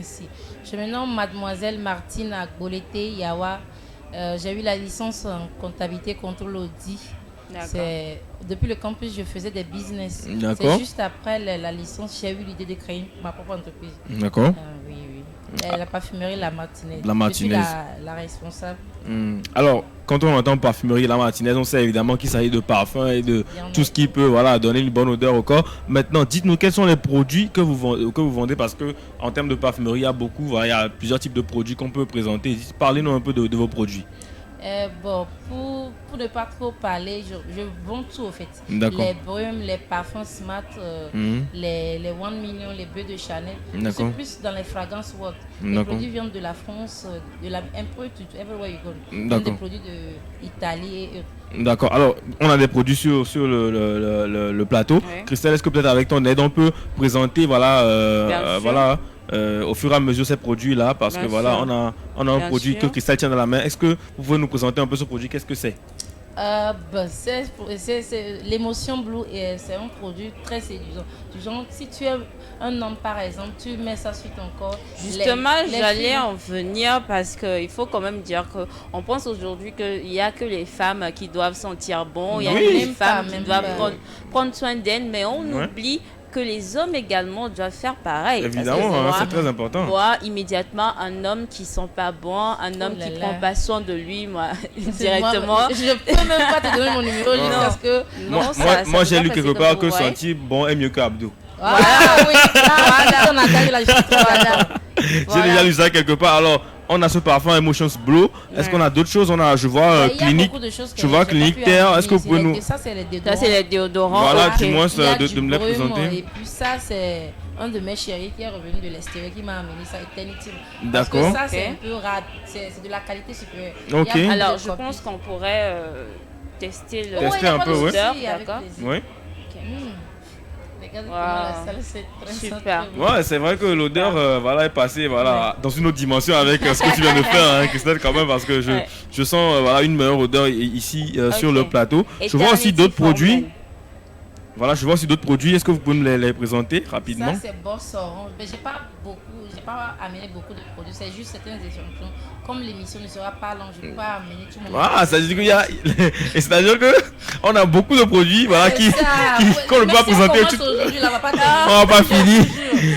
Merci. Je me nomme Mademoiselle Martine Agbolete Yawa. J'ai eu la licence en comptabilité contrôle audit. Depuis le campus, je faisais des business. D'accord. C'est juste après la licence, j'ai eu l'idée de créer ma propre entreprise. D'accord. Oui. La parfumerie La Martinaise. La Martinaise. Je suis la responsable. Alors, quand on entend parfumerie La Martinaise, on sait évidemment qu'il s'agit de parfums et de tout ce qui peut donner une bonne odeur au corps. Maintenant, dites-nous quels sont les produits que vous vendez, parce que en termes de parfumerie, il y a il y a plusieurs types de produits qu'on peut présenter. Parlez-nous un peu de vos produits. Pour ne pas trop parler, je vends tout au fait. D'accord. Les brumes, les parfums smart, les 1 million, les bœufs de Chanel. Je suis plus dans les fragrances world. Les produits viennent de la France, un peu everywhere you go. Des produits d'Italie et D'accord. Alors, on a des produits sur le plateau. Oui. Christelle, est-ce que peut-être avec ton aide, on peut présenter au fur et à mesure ces produits-là, parce que on a un produit que Christelle tient dans la main. Est-ce que vous pouvez nous présenter un peu ce produit? Qu'est-ce que c'est? C'est l'émotion Blue et c'est un produit très séduisant. Du genre, si tu es un homme par exemple, tu mets ça sur ton corps. Justement, j'allais en venir parce qu'il faut quand même dire qu'on pense aujourd'hui qu'il n'y a que les femmes qui doivent sentir bon, il y a que les femmes qui doivent prendre soin d'elles, mais on oublie que les hommes également doivent faire pareil. Évidemment, c'est très important. Voir immédiatement un homme qui sent pas bon, un homme qui prend pas soin de lui, moi, directement. Je peux même pas te donner mon numéro parce que moi j'ai lu quelque part que sentir bon est mieux qu'Abdou. Voilà, oui. J'ai déjà lu ça quelque part. Alors, on a ce parfum Emotions Blue. Est-ce qu'on a d'autres choses? Je vois Clinique. Je vois Clinique Terre. Est-ce que vous pouvez nous... Ça, c'est les déodorants. Voilà, dis-moi de me les présenter. Et puis ça, c'est un de mes chéris qui est revenu de l'extérieur qui m'a amené ça, Eternity. D'accord. Parce que ça, c'est un peu rare. C'est de la qualité supérieure. Ok. Alors, je pense qu'on pourrait tester le... Tester un peu, oui. D'accord. Oui. Regarde la salle, c'est très super. Ouais, c'est vrai que l'odeur est passée dans une autre dimension avec ce que tu viens de faire, Christelle, quand même, parce que je sens une meilleure odeur ici sur le plateau. Je vois aussi d'autres produits. Voilà, je vois aussi d'autres produits. Est-ce que vous pouvez me les présenter rapidement? Ça, c'est Boss Orange. Mais j'ai pas amené beaucoup de produits. C'est juste certaines échantillons. Comme l'émission ne sera pas longue, je ne peux pas amener tout mon... ça veut dire qu'il y a... Et c'est-à-dire qu'on a beaucoup de produits qu'on ne peut pas présenter. Aujourd'hui, là, on va pas finir.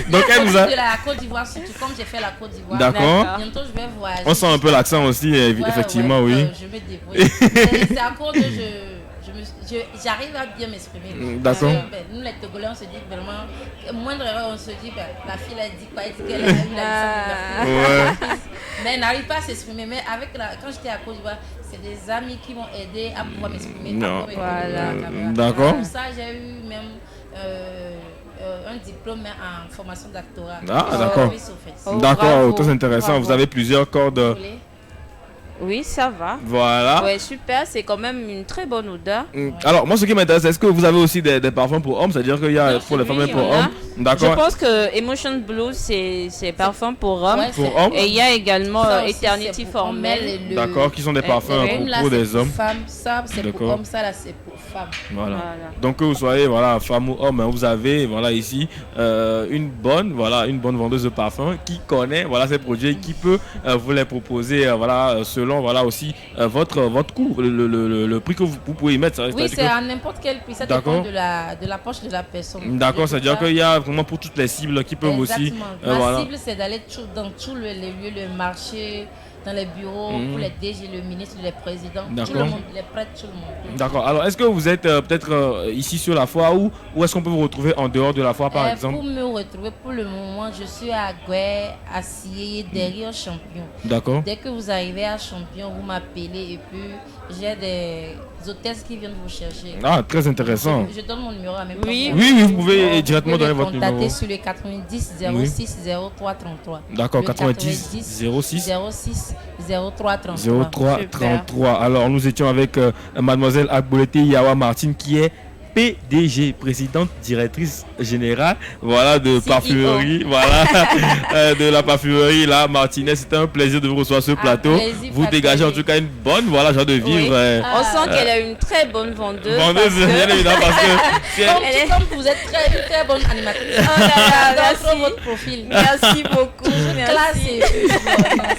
Donc, elle nous a... de la Côte d'Ivoire, surtout comme j'ai fait la Côte d'Ivoire. D'accord. Bientôt, je vais voyager. On sent un peu l'accent aussi, effectivement, oui. Je me débrouille. C'est à cause que j'arrive à bien m'exprimer. D'accord. Nous, les Togolais, on se dit vraiment, moindre erreur, on se dit, la fille, elle dit quoi? Elle dit qu'elle a eu la licence. Mais elle n'arrive pas à s'exprimer. Mais quand j'étais à Côte d'Ivoire, c'est des amis qui m'ont aidé à pouvoir m'exprimer. D'accord. Pour ça, j'ai eu même un diplôme en formation d'actorat. D'accord. D'accord, très intéressant. Bravo. Vous avez plusieurs cordes. Oui, ça va. Voilà. Ouais, super, c'est quand même une très bonne odeur. Alors, moi, ce qui m'intéresse, est-ce que vous avez aussi des parfums pour hommes? C'est-à-dire qu'il y a pour les femmes et pour hommes. D'accord. Je pense que Emotion Blue, c'est parfum pour hommes. Pour hommes. Et il y a également Eternity Formel. D'accord, qui sont des parfums pour des hommes. Ça, c'est pour hommes, ça, là, c'est pour femmes. Voilà. Donc, que vous soyez femme ou homme, vous avez ici une bonne vendeuse de parfums qui connaît ces produits, qui peut vous les proposer selon aussi votre coût, le prix que vous pouvez y mettre. Oui, c'est à n'importe quel prix, ça dépend de la poche de la personne. D'accord, c'est-à-dire qu'il y a vraiment pour toutes les cibles qui peuvent aussi... Ma cible, c'est d'aller dans tous les lieux, le marché, dans les bureaux, pour les DG, le ministre, les présidents, tout le monde, les prêtres, tout le monde. D'accord. Alors, est-ce que vous êtes peut-être ici sur la foire ou est-ce qu'on peut vous retrouver en dehors de la foire, par exemple? Pour me retrouver, pour le moment, je suis à Goué, à Sillé, derrière Champion. D'accord. Dès que vous arrivez à Champion, vous m'appelez et puis j'ai des hôtesses qui viennent vous chercher. Ah, très intéressant. Je donne mon numéro à mes Oui, vous pouvez directement donner votre numéro. Contactez sur le 90 06 03 33. D'accord, 90 06 03 33. 33. Alors, nous étions avec mademoiselle Agbolete Yawa Martine qui est PDG, présidente directrice générale, voilà, de parfumerie, voilà, de la parfumerie là, Martinez. C'était un plaisir de vous recevoir sur ce plateau. Vous dégagez en tout cas une bonne, voilà, genre de vivre. On sent qu'elle est une très bonne vendeuse. Vendeuse, bien évidemment, parce que comme vous êtes très, très bonne animatrice. Oh là là, merci. Votre profil. Merci beaucoup. Merci.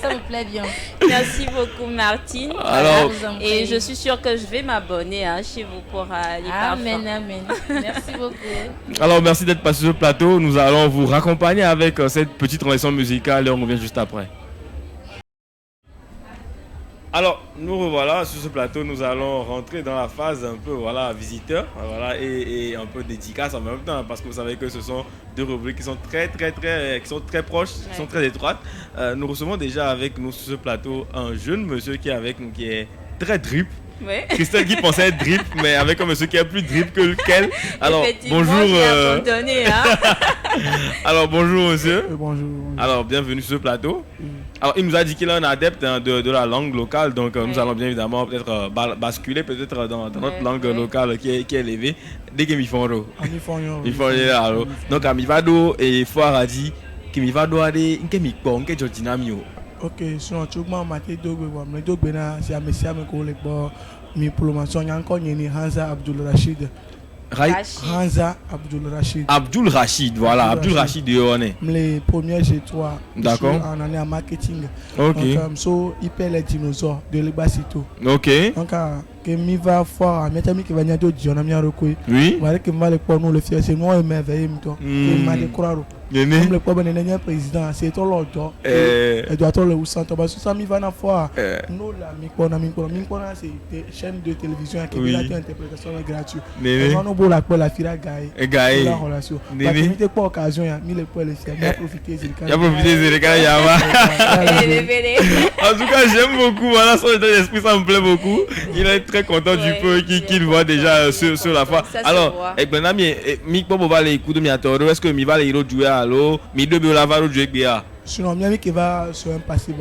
Ça me plaît bien. Merci beaucoup, Martine. Alors, et je suis sûre que je vais m'abonner chez vous pour les parfums. Amen. Merci beaucoup. Alors, merci d'être passé sur le plateau. Nous allons vous raccompagner avec cette petite transition musicale et on revient juste après. Alors, nous revoilà sur ce plateau. Nous allons rentrer dans la phase un peu, voilà, visiteur, voilà, et un peu dédicace en même temps, parce que vous savez que ce sont deux rubriques qui sont très proches, qui sont très étroites. Nous recevons déjà avec nous sur ce plateau un jeune monsieur qui est avec nous, qui est très drip. Ouais. Christelle qui pensait être drip, mais avec un monsieur qui est plus drip que lequel. Alors, bonjour. Alors, bonjour monsieur. Bonjour. Alors, bienvenue sur ce plateau. Alors, il nous a dit qu'il est un adepte de la langue locale, donc nous allons bien évidemment peut-être basculer peut-être dans notre langue locale qui est élevée. Dès que Miforo. Donc, à Mivado et Foire a dit que Mivado a dit que Mikon, que Jordinamio. Ok, sinon tu m'as maté mais deux bena c'est un monsieur avec mi prolongation il y a encore une Hanza Abdul Rachid. Hanza Abdul Rachid, voilà, Abdul Rachid de Yone. Les premiers G3. D'accord. En année en marketing. Ok. Donc, so, il paie les dinosaures de l'Ebasito. Ok. Donc, que mi va voir, mes amis qui viennent de Dieu, on a mis un recours. Oui. Voilà que moi, les poids, nous le faisons, c'est moi et mes veillés, il m'a découvert. Comme le problème de président, c'est tout l'autre. Et doit être le centre. Parce que ça, il va en avoir. Nous, là, c'est chaîne de télévision qui a une interprétation gratuite. Nous, pour la fila gaï. La relation. Parce que n'était pas occasion, il est pas le faire. Il a profité de il a profité de En tout cas, j'aime beaucoup. Voilà, son état d'esprit, ça me plaît beaucoup. Il est très content du peu qu'il voit déjà sur la foi. Alors, mon ami, Mikpo va les coups de Miatoro. Est-ce que mi va les jouer à l'eau? Mi de Beolavaro jouer Béa. Sinon, miami qui va sur un passé,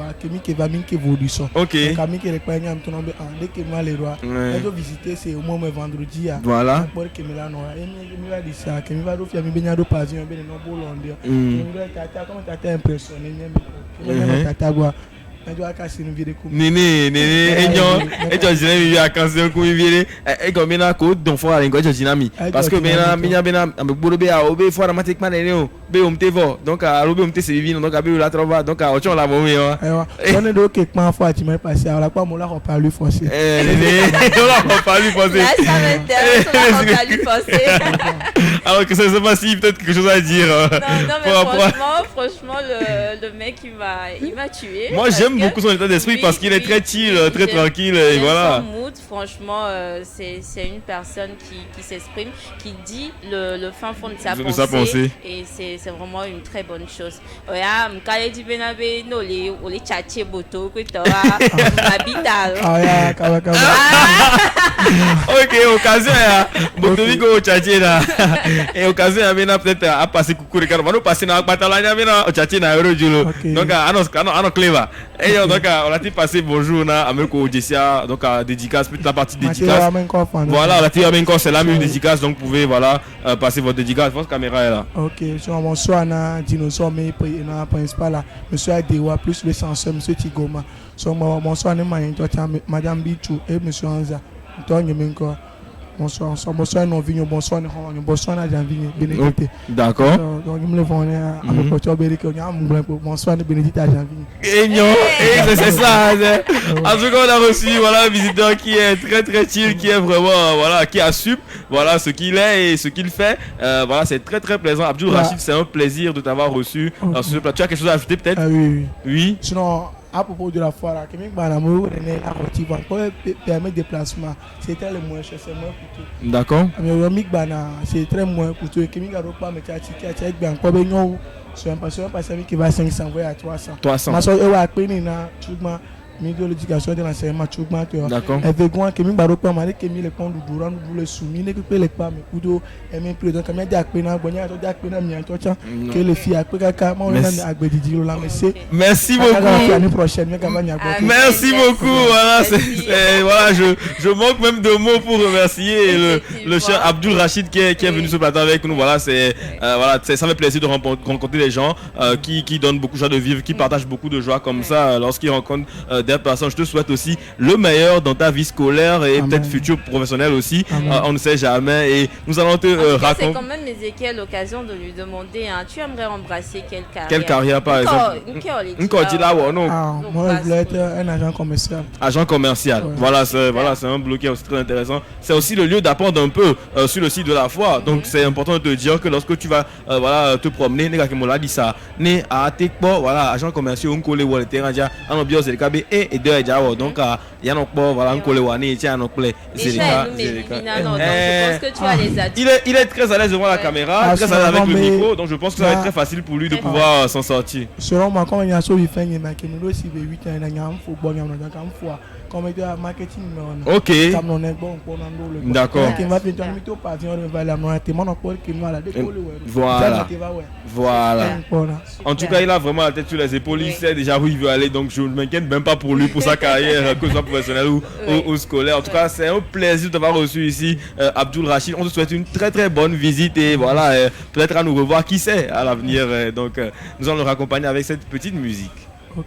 qui va minke évolution. Ok. Donc, ami qui reprend un ton nombre dès que moi les rois. Je vais visiter c'est au moins vendredi. Voilà. Pour que me la noa. Et mi va dire ça, que mi va faire mi benyado pavillon, ben non bon londier. Mi va tata comment tata impressionné mi tata bois. Nene, et tu as dit à cancer comme il et comme il a code donc faut aller quoi tu dis parce que bena am borobe a obe faut automatiquement néo be omtevo donc à obe omte c'est vivre donc à be la trova donc à autre la bon on est donc quelque fois tu m'as passé à la quoi mon là on parle lui forcer nene on va pas lui forcer là ça m'intéresse on va lui forcer alors que ça se passe si peut-être quelque chose à dire non mais franchement le mec il va tuer. Moi j'aime beaucoup son état d'esprit parce qu'il est très chill, très tranquille et voilà. Son mood, franchement, c'est une personne qui s'exprime, qui dit le fin fond de sa pensée. Et c'est vraiment une très bonne chose. Ok, occasion Botovico tchatché là. Et occasion peut-être à passer coucou Ricardo. On va nous passer dans la bataille au tchatché na Eurojulo. Donc à cleva. Et donc on a passé bonjour na Ameko Jessia donc à dédicace toute la partie dédicace. Voilà, la tia encore c'est la même dédicace donc vous pouvez voilà passer votre dédicace. Votre caméra est là. OK, sur bonsoir na dinosaure mais na principal là monsieur Adewa plus le censeur monsieur Tigoma. So bonsoir na madame Bichou et monsieur Anza. Bonsoir non vigno bonsoir na Janvigne Bénédicte. D'accord. Donc il me le vend à me porter Bénédicte bonsoir na Bénédicte à Janvigne. Et non, c'est ça. En tout cas on a reçu voilà un visiteur qui est très très chill, qui est vraiment voilà qui assume voilà ce qu'il est et ce qu'il fait. Voilà, c'est très très plaisant. Abdul Rachid, c'est un plaisir de t'avoir reçu sur ce plateau. Tu as quelque chose à ajouter peut-être? Oui. Sinon à propos de la foire, permet déplacement. C'est très moins cher, c'est moins coûteux. D'accord. C'est très moins coûteux. Sur un patient qui va 500 à 300. 300. ministre de l'éducation et de l'enseignement Tchoukma. D'accord. Et Végoin, qui m'a dit que les ponts du Douran, nous les soumis, ne peut les pas, mais plutôt, et même plus de caméra d'Akpena, Bonia, d'Akpena, que les filles à Pekaka, merci beaucoup. L'année prochaine, merci beaucoup. Voilà, voilà, je manque même de mots pour remercier le cher Abdul Rachid qui est venu ce matin avec nous. Voilà, voilà, ça fait plaisir de rencontrer des gens qui donnent beaucoup de joie de vivre, qui partagent beaucoup de joie comme ça lorsqu'ils rencontrent des personnes. Je te souhaite aussi le meilleur dans ta vie scolaire et peut-être futur professionnel aussi. On ne sait jamais. Et nous allons te raconter. C'est quand même Ezekiel l'occasion de lui demander, tu aimerais embrasser quelle carrière? Quelle carrière par exemple? Moi, je voulais être un agent commercial. Agent commercial. Ouais. Voilà, c'est un bloqué aussi très intéressant. C'est aussi le lieu d'apprendre un peu sur le site de la foi. Donc c'est important de te dire que lorsque tu vas voilà, te promener, dit ça, voilà, agent commercial, on colle le terrain, on a bien le KB et deux donc il y a voilà, on colle wané, tiens, on colle. Je pense que tu as les atouts. Il est très à l'aise devant la caméra, très à l'aise avec le micro, donc je pense que ça va être très facile pour lui de pouvoir s'en sortir. Selon moi, quand il y a un fait, il y a un 8 ans, il y a un football, il y a un comme marketing. Ok. D'accord. Voilà. En tout cas, il a vraiment la tête sur les épaules. Il sait déjà où il veut aller. Donc, je ne m'inquiète même pas pour lui, pour sa carrière, que ce soit professionnelle ou scolaire. En tout cas, c'est un plaisir de t'avoir reçu ici, Abdul Rachid. On te souhaite une très très bonne visite et voilà, peut-être à nous revoir, qui sait, à l'avenir. Donc, nous allons le raccompagner avec cette petite musique. Ok.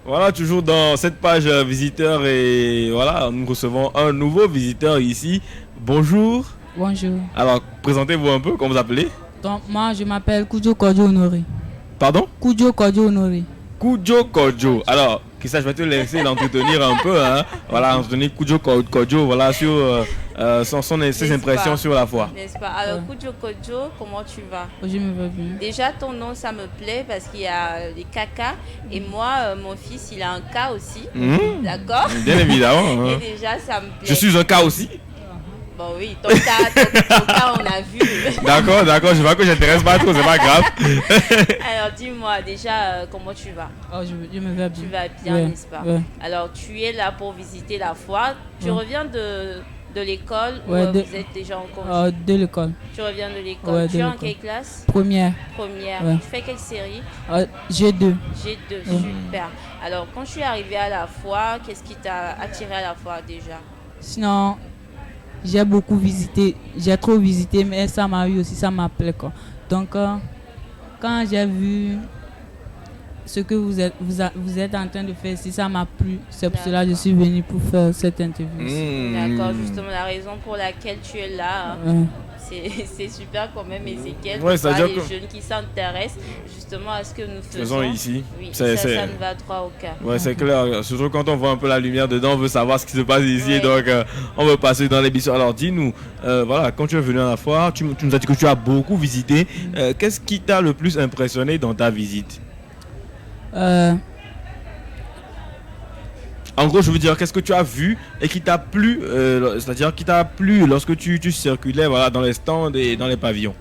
Voilà, toujours dans cette page visiteur et voilà, nous recevons un nouveau visiteur ici. Bonjour. Bonjour. Alors, présentez-vous un peu, comment vous appelez? Donc, moi, je m'appelle Kudjo Kodjo Honoré. Pardon? Kudjo Kodjo Honoré. Kudjo Kodjo. Alors, Christa, je vais te laisser l'entretenir un peu. Hein. Voilà, entretenir Kudjo Kodjo, voilà, sur ses impressions sur la foi. N'est-ce pas? Alors, Kudjo Kodjo, comment tu vas? Je me vais bien. Déjà, ton nom, ça me plaît parce qu'il y a les caca. Et moi, mon fils, il a un K aussi. D'accord? Bien évidemment. Et déjà, ça me plaît. Je suis un K aussi. Bon oui, ton cas, on a vu. D'accord, je vois que j'intéresse pas trop, c'est pas grave. Alors dis-moi déjà, comment tu vas? Je me vais bien. Tu vas bien, n'est-ce pas? Alors tu es là pour visiter la foire. Tu reviens de l'école ou vous êtes déjà en congé? De l'école. Tu reviens de l'école. Tu es en quelle classe? Première. Tu fais quelle série? G2. G2, super. Alors quand je suis arrivée à la foire, qu'est-ce qui t'a attiré à la foire déjà? Sinon, j'ai beaucoup visité, j'ai trop visité, mais ça m'a eu aussi, ça m'a plu quoi. Donc, quand j'ai vu ce que vous êtes en train de faire, si ça m'a plu, c'est pour cela que je suis venue pour faire cette interview. D'accord, justement la raison pour laquelle tu es là. C'est super quand même, Ezekiel, les jeunes qui s'intéressent justement à ce que nous faisons ici. Oui, ça nous va droit au cœur. Ouais, c'est clair. Surtout quand on voit un peu la lumière dedans, on veut savoir ce qui se passe ici. Donc, on veut passer dans l'émission. Alors, dis-nous, voilà, quand tu es venu à la foire, tu nous as dit que tu as beaucoup visité. Qu'est-ce qui t'a le plus impressionné dans ta visite? En gros, je veux dire, qu'est-ce que tu as vu et qui t'a plu, c'est-à-dire qui t'a plu lorsque tu circulais voilà, dans les stands et dans les pavillons?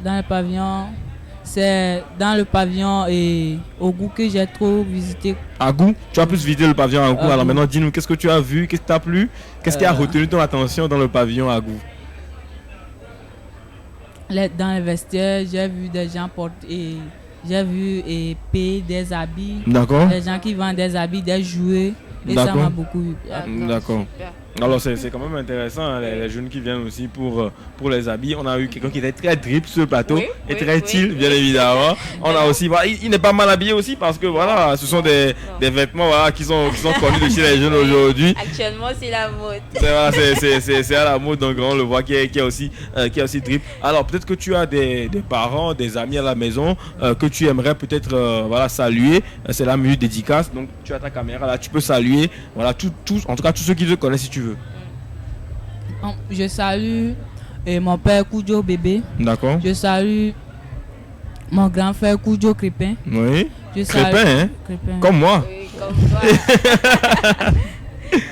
Dans les pavillons, c'est dans le pavillon et au goût que j'ai trop visité. À goût? Tu as plus visité le pavillon à goût. Alors maintenant, dis-nous, qu'est-ce que tu as vu, qu'est-ce qui t'a plu, qu'est-ce qui a retenu ton attention dans le pavillon à goût? Dans les vestiaires, j'ai vu des gens porter, j'ai vu payer des habits. D'accord. Des gens qui vendent des habits, des jouets. Et ça m'a beaucoup D'accord. Alors c'est quand même intéressant, hein, les jeunes qui viennent aussi pour les habits. On a eu quelqu'un qui était très drip sur le plateau et très chill, bien évidemment. On a aussi, voilà, il n'est pas mal habillé aussi parce que voilà, ce sont des vêtements voilà, qui sont connus de chez les jeunes aujourd'hui. Actuellement c'est la mode. C'est à la mode, donc on le voit qui est aussi drip. Alors peut-être que tu as des parents, des amis à la maison que tu aimerais peut-être voilà, saluer. C'est la minute dédicace, donc tu as ta caméra là, tu peux saluer voilà, en tout cas tous ceux qui te connaissent si tu veux. Je salue mon père Kudjo Bébé. D'accord. Je salue mon grand frère Kudjo Crépin. Oui. Crépin, hein? Comme moi. Oui, comme toi.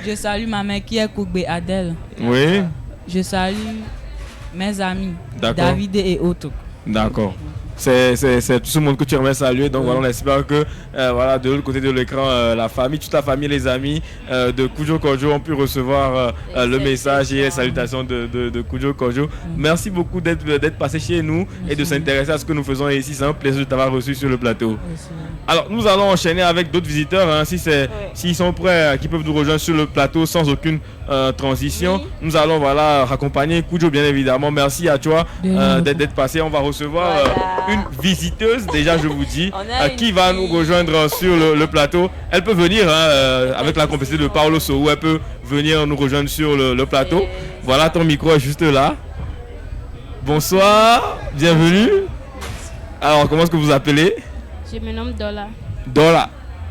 Je salue ma mère qui est Kougbe Adèle. Oui. Je salue mes amis David et autres. D'accord. C'est tout ce monde que tu aimerais saluer. Donc voilà, on espère que voilà, de l'autre côté de l'écran, la famille, toute la famille, les amis de Kudjo Kodjo ont pu recevoir le message et les salutations de Kudjo Kodjo. Merci beaucoup d'être passé chez nous et de s'intéresser à ce que nous faisons ici. C'est un plaisir de t'avoir reçu sur le plateau. Alors nous allons enchaîner avec d'autres visiteurs. Hein, s'ils sont prêts, qui peuvent nous rejoindre sur le plateau sans aucune transition. Oui. Nous allons voilà, raccompagner Kudjo bien évidemment. Merci à toi d'être passé. On va recevoir une visiteuse, déjà je vous dis, qui va nous rejoindre sur le plateau. Elle peut venir avec la complicité de Paolo Sou, elle peut venir nous rejoindre sur le plateau. Voilà, ton micro est juste là. Bonsoir, bienvenue. Alors, comment est-ce que vous appelez? Je me nomme Dola.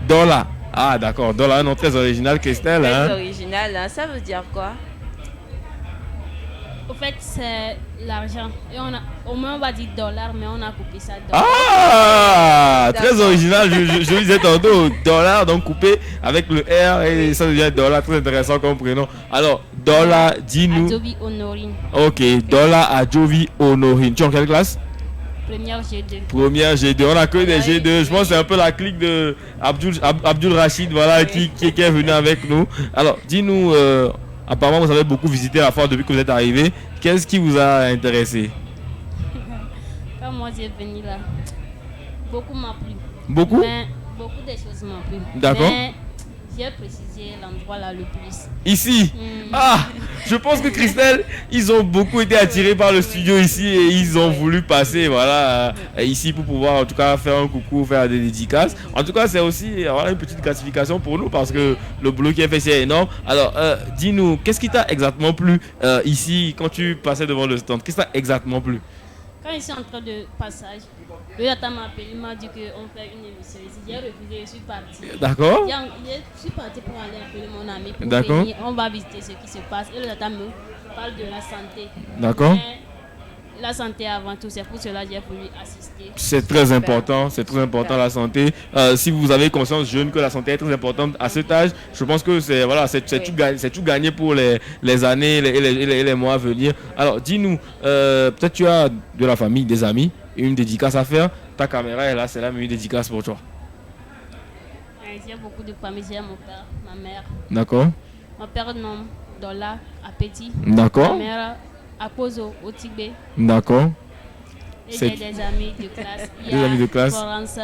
Dola. Ah d'accord, Dola, un nom très original, Christelle. Très original, hein. Ça veut dire quoi? Au fait, c'est l'argent. Et au moins on va dire dollar, mais on a coupé ça dollar. Ah, très original. Je disais tantôt dollar, donc coupé avec le R et ça devient dollar. Très intéressant comme prénom. Alors, Dola, dis-nous. Adjovi Honorine. Ok, Dola Adjovi Honorine. Tu es en quelle classe? Première G2. Première G2. On a que des G2. Je pense que c'est un peu la clique de Abdul Rachid, voilà, qui est venu avec nous. Alors, dis-nous. Apparemment, vous avez beaucoup visité la foire depuis que vous êtes arrivé. Qu'est-ce qui vous a intéressé? Quand moi j'ai venu là, beaucoup m'a plu. Beaucoup? Mais beaucoup de choses m'ont plu. D'accord. Mais J'ai précisé l'endroit là le plus. Ici. Ah, je pense que Christelle, ils ont beaucoup été attirés par le studio ici et ils ont voulu passer voilà, ici pour pouvoir en tout cas faire un coucou, faire des dédicaces. En tout cas, c'est aussi voilà, une petite gratification pour nous parce que le boulot qui est fait, c'est énorme. Alors, dis-nous, qu'est-ce qui t'a exactement plu ici quand tu passais devant le stand? Qu'est-ce qui t'a exactement plu? Quand je suis en train de passage, le data m'a appelé, il m'a dit qu'on fait une émission ici. J'ai refusé, je suis parti. D'accord. Je suis parti pour aller appeler mon ami pour D'accord. venir. On va visiter ce qui se passe. Et le data me parle de la santé. D'accord. Mais la santé avant tout, c'est pour cela que j'ai voulu assister. C'est très important, la santé. Si vous avez conscience jeune que la santé est très importante à cet âge, je pense que c'est voilà, c'est tout gagné pour les années et les mois à venir. Alors dis-nous, peut-être tu as de la famille, des amis, une dédicace à faire. Ta caméra est là, c'est là, mais une dédicace pour toi. J'ai beaucoup de familles, j'ai mon père, ma mère. D'accord. Mon père nomme Dola Appétit. D'accord. Ma mère Apozo au Tibet. D'accord. Et j'ai des amis de classe. Des amis de classe. Florence,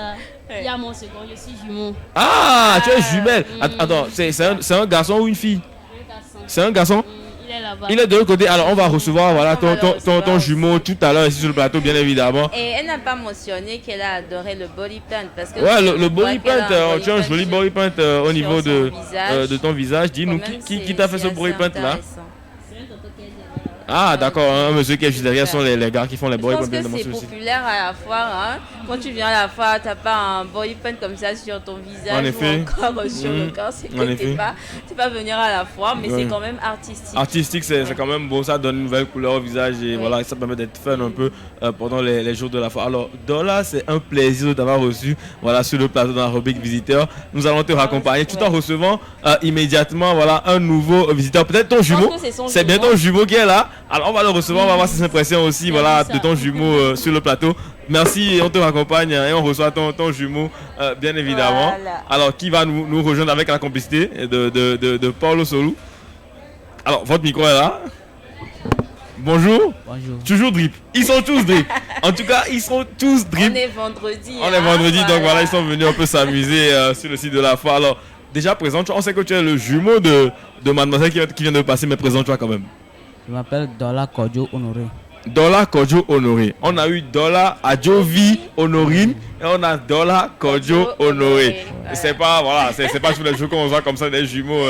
il y a mon second, je suis jumeau. Ah, tu es jumelle. Attends, c'est un garçon ou une fille? Un garçon. C'est un garçon? Il est là-bas. Il est de l'autre côté. Alors, on va recevoir voilà, ton jumeau tout à l'heure ici sur le plateau, bien évidemment. Et elle n'a pas mentionné qu'elle a adoré le body paint. Parce que ouais, le body paint, tu as un joli body paint au niveau de ton visage. Dis-nous, qui t'a fait ce body paint là? Ah, d'accord, un monsieur qui est juste derrière sont les gars qui font les body paint. Je pense que c'est populaire à la foire. Hein? Quand tu viens à la foire, tu n'as pas un body paint comme ça sur ton visage ou encore sur le corps. C'est que tu ne pas venir à la foire, mais c'est quand même artistique. Artistique, c'est quand même beau, ça donne une nouvelle couleur au visage et voilà, ça permet d'être fun un peu pendant les jours de la foire. Alors, Dola, c'est un plaisir de t'avoir reçu voilà, sur le plateau dans la rubrique visiteur. Nous allons te raccompagner tout en recevant immédiatement voilà, un nouveau visiteur. Peut-être ton jumeau, c'est bien ton jumeau qui est là. Alors on va le recevoir, on va voir ses impressions aussi voilà, de ton jumeau sur le plateau. Merci et on te raccompagne et on reçoit ton jumeau bien évidemment. Voilà. Alors qui va nous rejoindre avec la complicité de Paulo Solou. Alors votre micro est là. Bonjour. Bonjour. Toujours drip. Ils sont tous drip. En tout cas, ils sont tous drip. On est vendredi. On est vendredi, donc voilà, ils sont venus un peu s'amuser sur le site de la foire. Alors déjà présente, on sait que tu es le jumeau de mademoiselle qui vient de passer, mais présente-toi quand même. Je m'appelle Dola Kodjo Honoré. Dola Kodjo Honoré. On a eu Dola Adjovi Honorine et on a Dola Kodjo Honoré. C'est pas voilà, c'est pas tous les jours qu'on voit comme ça des jumeaux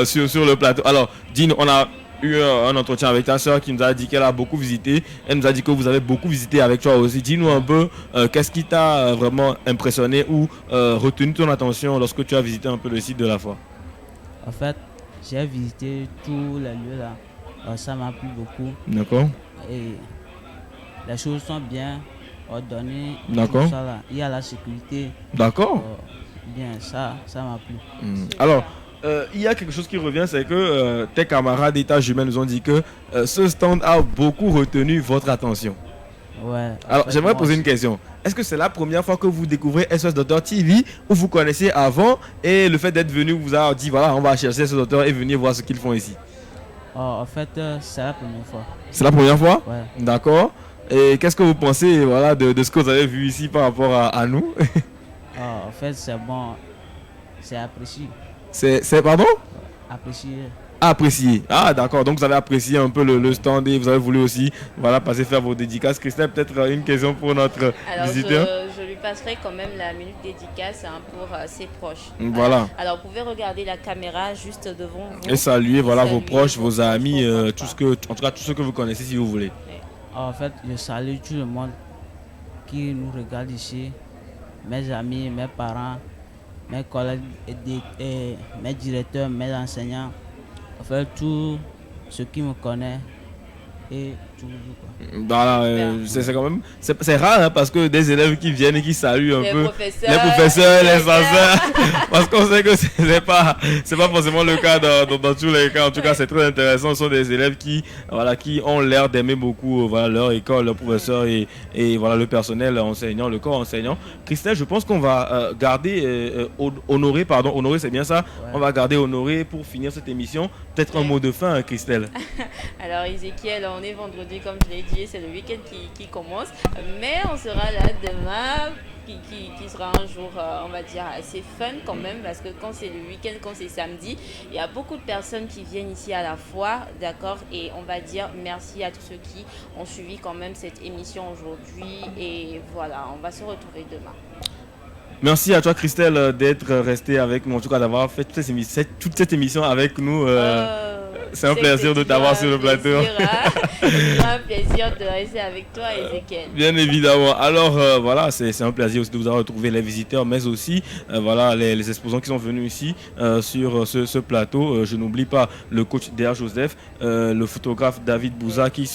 sur le plateau. Alors, dis-nous, on a eu un entretien avec ta soeur qui nous a dit qu'elle a beaucoup visité. Elle nous a dit que vous avez beaucoup visité avec toi aussi. Dis-nous un peu, qu'est-ce qui t'a vraiment impressionné ou retenu ton attention lorsque tu as visité un peu le site de la foire? En fait, j'ai visité tous les lieux là. Ça m'a plu beaucoup. D'accord. Et les choses sont bien ordonnées. D'accord. Ça, là. Il y a la sécurité. D'accord. Bien, ça m'a plu. Alors, il y a quelque chose qui revient, c'est que tes camarades d'état jumelles nous ont dit que ce stand a beaucoup retenu votre attention. Ouais. Alors, j'aimerais poser une question. Est-ce que c'est la première fois que vous découvrez SOS Docteur TV ou vous connaissez avant et le fait d'être venu vous a dit voilà, on va chercher SOS Docteur et venir voir ce qu'ils font ici? En fait, c'est la première fois. C'est la première fois? Ouais. D'accord. Et qu'est-ce que vous pensez voilà, de ce que vous avez vu ici par rapport à nous? En fait, c'est bon. C'est apprécié. C'est pardon? Apprécié. Apprécié. Ah d'accord, donc vous avez apprécié un peu le stand et vous avez voulu aussi voilà, passer faire vos dédicaces. Christelle, peut-être une question pour notre visiteur? Je lui passerai quand même la minute dédicace pour ses proches. Voilà. Alors vous pouvez regarder la caméra juste devant vous. Et saluer voilà, vos proches, vos amis, en tout cas tous ceux que vous connaissez si vous voulez. En fait, je salue tout le monde qui nous regarde ici. Mes amis, mes parents, mes collègues, mes directeurs, mes enseignants. En fait, tous ceux qui me connaissent et tout. Voilà, c'est quand même c'est rare hein, parce que des élèves qui viennent et qui saluent un peu les professeurs, les enseignants, parce qu'on sait que c'est pas forcément le cas dans tous les cas. En tout cas, c'est très intéressant. Ce sont des élèves qui ont l'air d'aimer beaucoup leur école, leurs professeurs et voilà le personnel enseignant, le corps enseignant. Christelle, je pense qu'on va garder Honoré, c'est bien ça. Ouais. On va garder Honoré pour finir cette émission. Peut-être un mot de fin, hein, Christelle. Alors Ezekiel, on est vendredi comme je l'ai dit, c'est le week-end qui commence, mais on sera là demain qui sera un jour, on va dire, assez fun quand même, parce que quand c'est le week-end, quand c'est samedi, il y a beaucoup de personnes qui viennent ici à la foire, d'accord, et on va dire merci à tous ceux qui ont suivi quand même cette émission aujourd'hui, et voilà, on va se retrouver demain. Merci à toi Christelle d'être restée avec nous, en tout cas d'avoir fait toute cette émission avec nous. C'est un plaisir de t'avoir sur le plateau. C'est un plaisir de rester avec toi, Ezekiel. Bien évidemment. Alors voilà, c'est un plaisir aussi de vous avoir retrouvé les visiteurs, mais aussi voilà, les exposants qui sont venus ici sur ce plateau. Je n'oublie pas le coach DR Joseph, le photographe David Bouza qui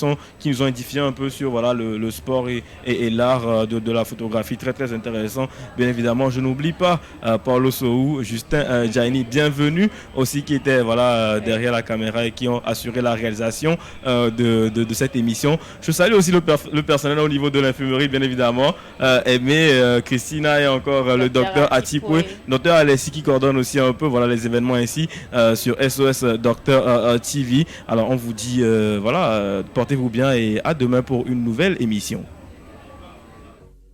nous ont édifié un peu sur voilà, le sport et l'art de la photographie. Très très intéressant. Bien évidemment, je n'oublie pas Paulo Soou, Justin Jaini, bienvenue aussi qui était voilà, derrière la caméra et qui ont assuré la réalisation de cette émission. Je salue aussi le personnel au niveau de l'infirmerie, bien évidemment. Aimé, Christina et encore le docteur Atipoué, docteur Alessi qui coordonne aussi un peu voilà, les événements ici sur SOS Docteur TV. Alors on vous dit voilà, portez-vous bien et à demain pour une nouvelle émission.